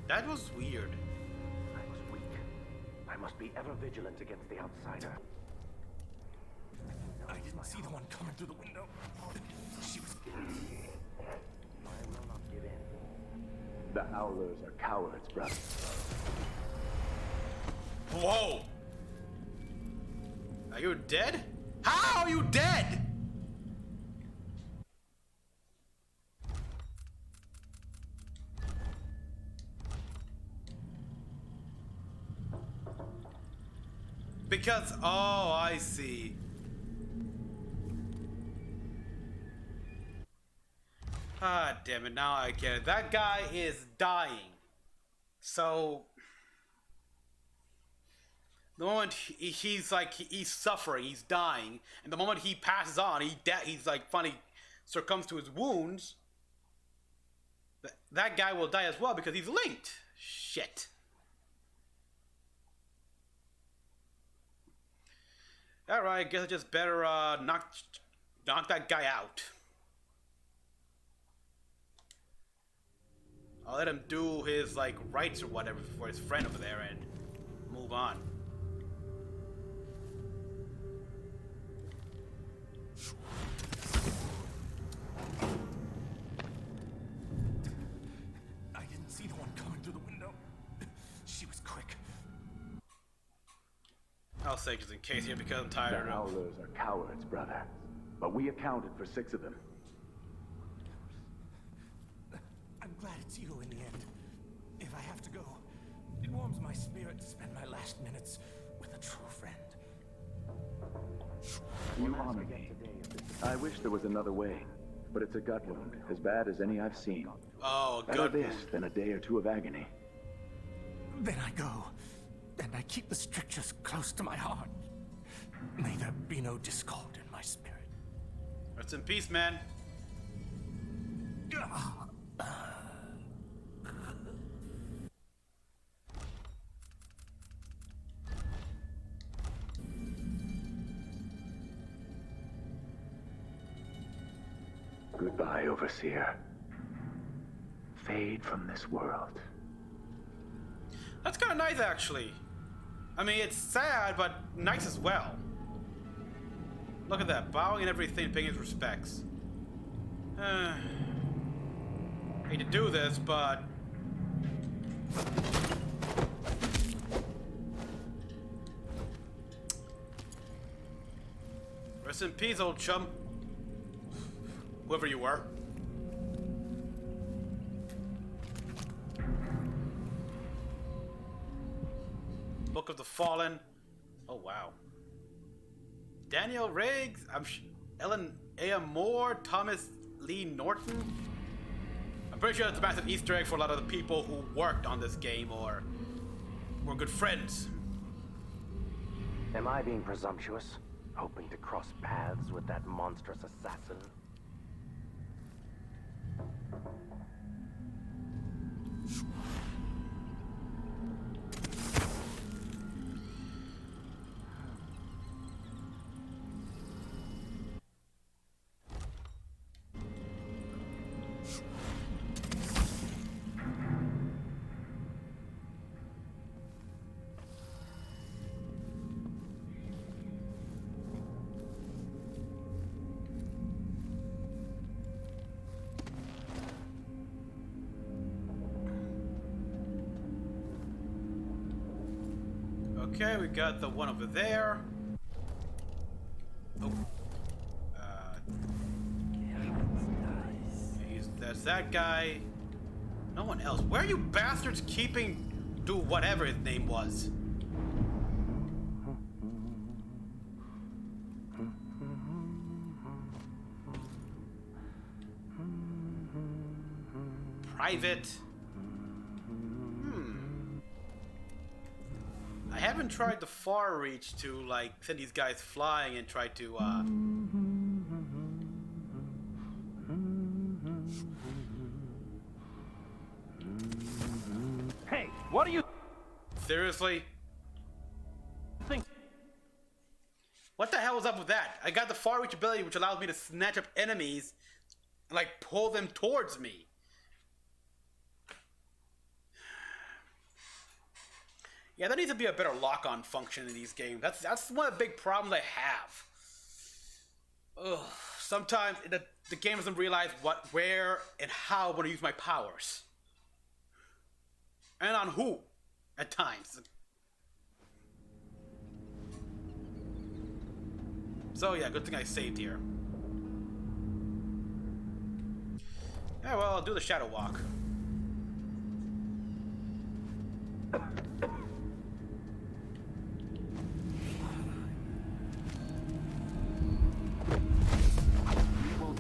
Speaker 1: That was weird.
Speaker 11: I was weak. I must be ever vigilant against the outsider.
Speaker 5: I didn't see the one coming through the window. She was...
Speaker 11: I will not give in.
Speaker 19: The Howlers are cowards, brother.
Speaker 1: Whoa! Are you dead? How are you dead? Because, oh, I see. Ah, damn it, now I get it. That guy is dying. So, the moment he's like, he's suffering, he's dying, and the moment he passes on, he's like, finally succumbs to his wounds, that guy will die as well because he's linked. Shit. Alright, I guess I just better knock that guy out. I'll let him do his like rights or whatever for his friend over there and move on.
Speaker 5: I didn't see the one coming through the window. She was quick.
Speaker 1: I'll say just in case here because I'm tired
Speaker 19: The
Speaker 1: of.
Speaker 19: Howlers are cowards, brother. But we accounted for 6 of them.
Speaker 5: I'm glad it's you in the end. If I have to go, it warms my spirit to spend my last minutes with a true friend.
Speaker 19: You honor me. I wish there was another way, but it's a gut wound, as bad as any I've seen.
Speaker 1: Oh,
Speaker 19: Better
Speaker 1: good.
Speaker 19: this than a day or 2 of agony.
Speaker 5: Then I go, and I keep the strictures close to my heart. May there be no discord in my spirit.
Speaker 1: Rest in peace, man.
Speaker 19: Goodbye, Overseer. Fade from this world.
Speaker 1: That's kind of nice, actually. I mean, it's sad, but nice as well. Look at that, bowing and everything, paying his respects. Hate to do this, but... Rest in peace, old chum. Whoever you were. Book of the Fallen. Oh, wow. Daniel Riggs, Ellen A. Moore, Thomas Lee Norton. I'm pretty sure that's a massive Easter egg for a lot of the people who worked on this game or were good friends.
Speaker 11: Am I being presumptuous? Hoping to cross paths with that monstrous assassin?
Speaker 1: Okay, we got the one over there. Oh. That's that guy. No one else. Where are you bastards keeping... do whatever his name was? Private. I haven't tried the far reach to like send these guys flying and try to
Speaker 11: Hey, what are you...
Speaker 1: Seriously? What the hell was up with that? I got the far reach ability which allows me to snatch up enemies and like pull them towards me. Yeah, there needs to be a better lock-on function in these games. That's one of the big problems I have. Ugh. Sometimes the game doesn't realize what, where, and how I want to use my powers. And on who, at times. So yeah, good thing I saved here. Yeah, well, I'll do the Shadow Walk.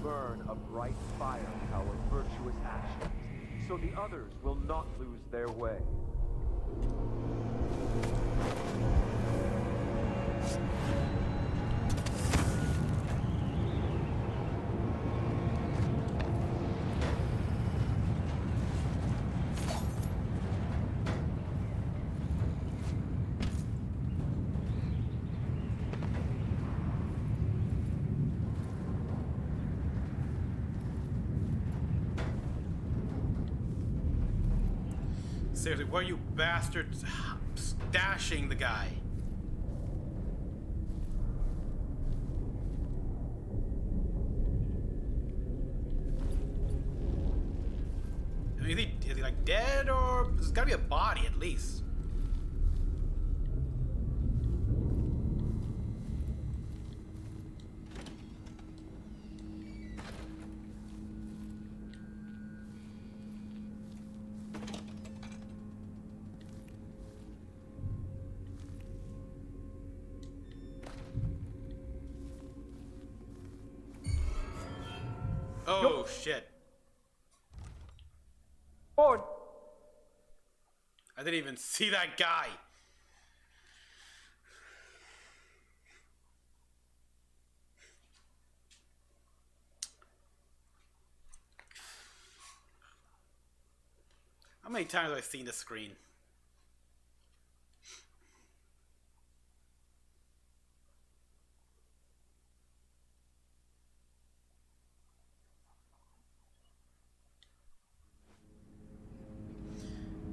Speaker 8: Burn a bright fire our virtuous actions, so the others will not lose their way.
Speaker 1: Seriously, where are you bastards stashing the guy? I mean, is he like dead, or there's gotta be a body at least? Oh, shit.
Speaker 8: Forward.
Speaker 1: I didn't even see that guy. How many times have I seen this screen?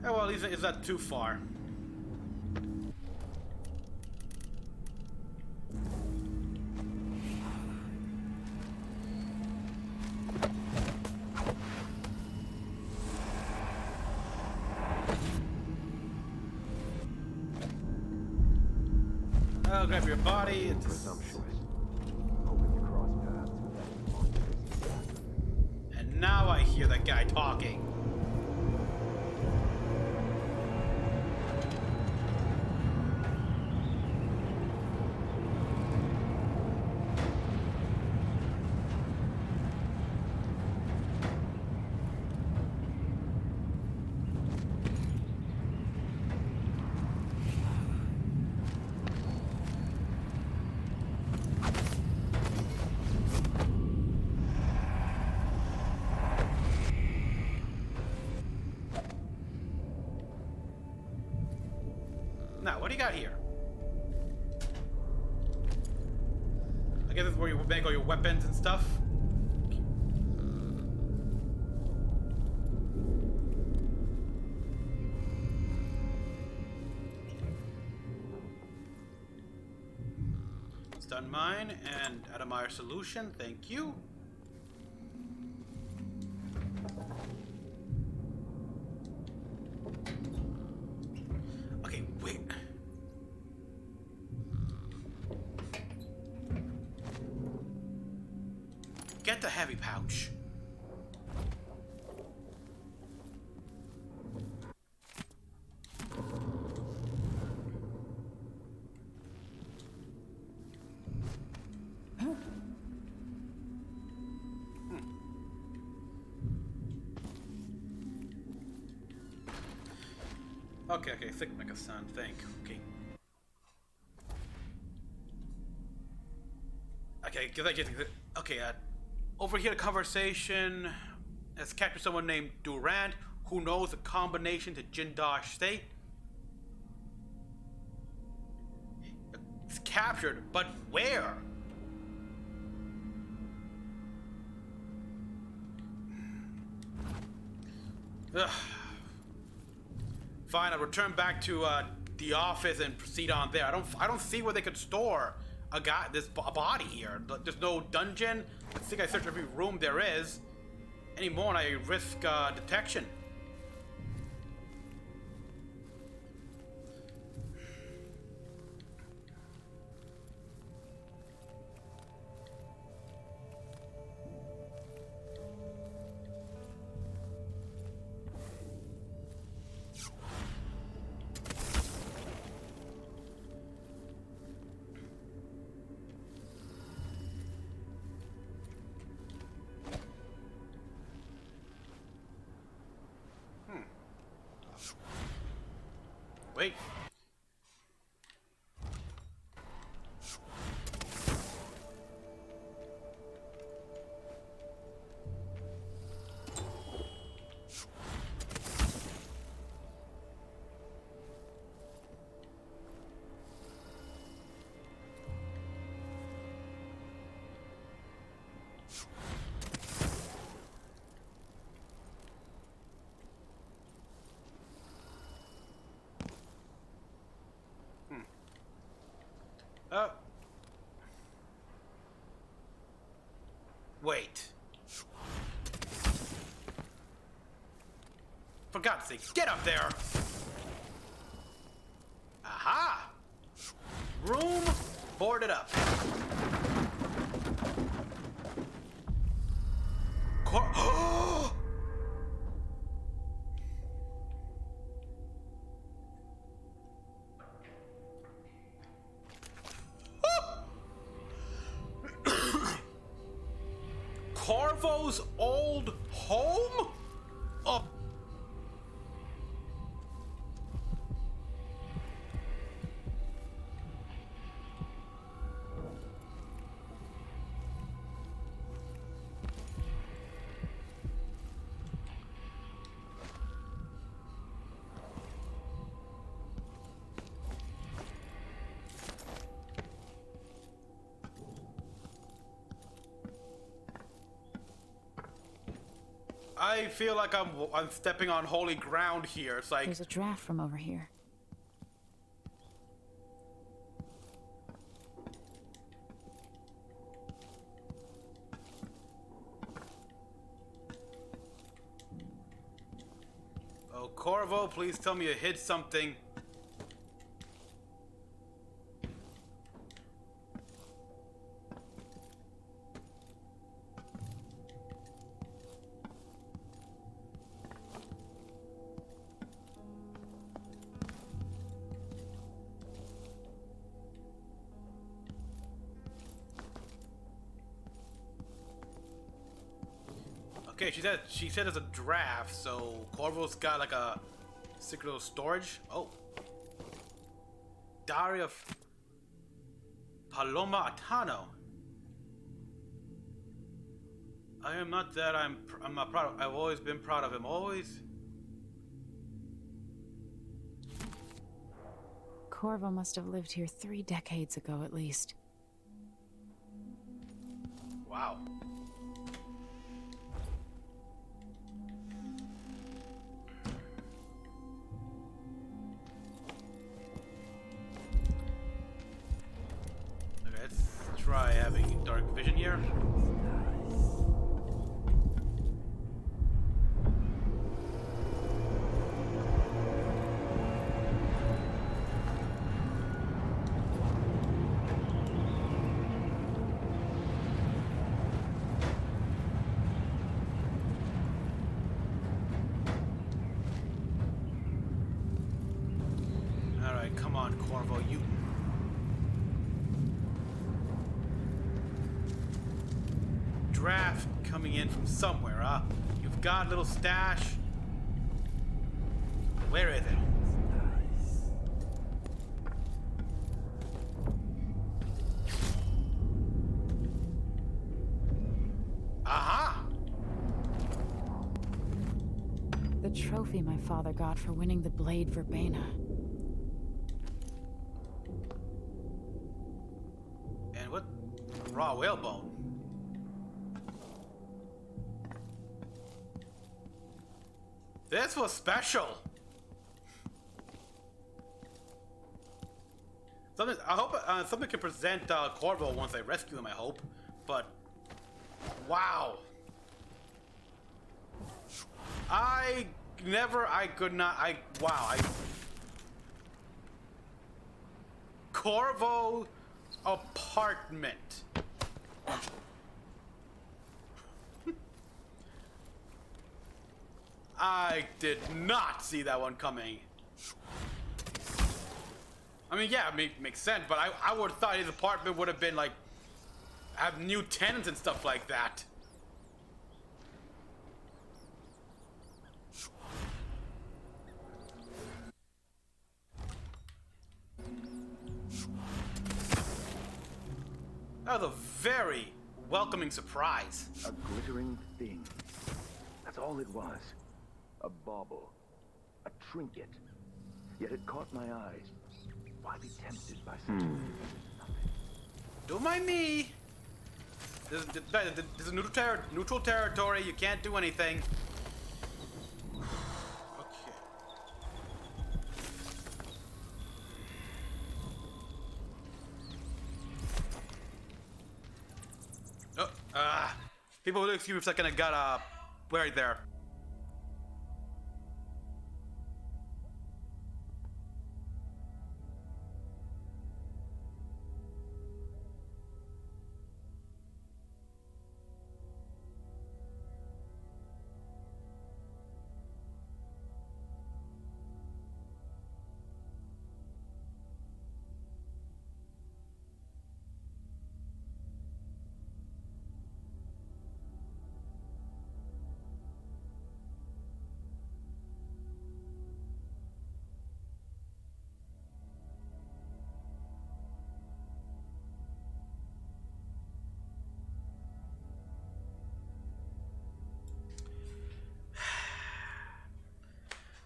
Speaker 1: Oh, well, at least it's not too far. I'll grab your body. It's
Speaker 8: presumptuous. Hoping to cross paths with that.
Speaker 1: And now I hear that guy talking. Now, what do you got here? I guess this is where you make all your weapons and stuff. Stun mine and Atomire solution, thank you. Okay, wait. Get the heavy pouch. Okay, thick Mecha-san, thank you. Okay, overhear the conversation. Has captured someone named Durant, who knows the combination to Jindosh State. It's captured, but where? Ugh. Fine, I'll return back to the office and proceed on there. I don't see where they could store a body here. There's no dungeon. I think I searched every room there is. Any more and I risk detection. Wait. Wait. For God's sake, get up there! Aha! Room boarded up. Corvo's old home? Oh. I feel like I'm stepping on holy ground here. It's like
Speaker 3: there's a draft from over here.
Speaker 1: Oh, Corvo, please tell me you hid something. Okay, she said it's a draft, so Corvo's got like a secret little storage. Oh. Diary of Paloma Atano. I am not that I'm not proud of. I've always been proud of him. Always.
Speaker 3: Corvo must have lived here 3 decades ago at least.
Speaker 1: Wow. Okay, let's try having dark vision here. Come on, Corvo, you... Draft coming in from somewhere, huh? You've got a little stash. Where is it? Aha!
Speaker 3: The trophy my father got for winning the blade verbena.
Speaker 1: And what? Raw whalebone. This was special. Something, I hope something can present Corvo once I rescue him, I hope. But, wow. Corvo apartment. I did not see that one coming. I mean, yeah, makes sense, but I would have thought his apartment would have been like, have new tenants and stuff like that. That was a very welcoming surprise.
Speaker 19: A glittering thing. That's all it was. A bauble. A trinket. Yet it caught my eye. Why be tempted by such a thing?
Speaker 1: Don't mind me. This is neutral territory. You can't do anything. People will excuse me for a second. I got right there.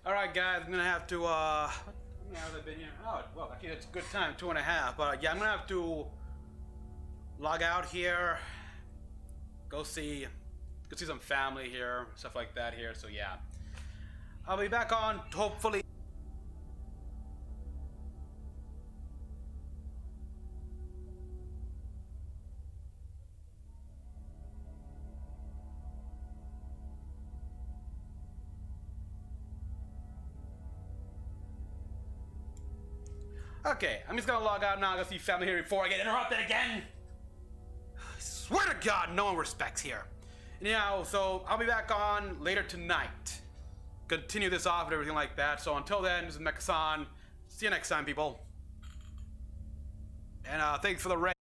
Speaker 1: Alright guys, I'm gonna have to, how many hours have I been here? Oh, well, actually it's a good time, 2.5, but yeah, I'm gonna have to log out here, go see some family here, stuff like that here, so yeah. I'll be back on, hopefully. Okay, I'm just gonna log out now, go see family here before I get interrupted again. I swear to God, no one respects here. Anyhow, so I'll be back on later tonight. Continue this off and everything like that. So until then, this is Mecha-san. See you next time, people. And thanks for the raid.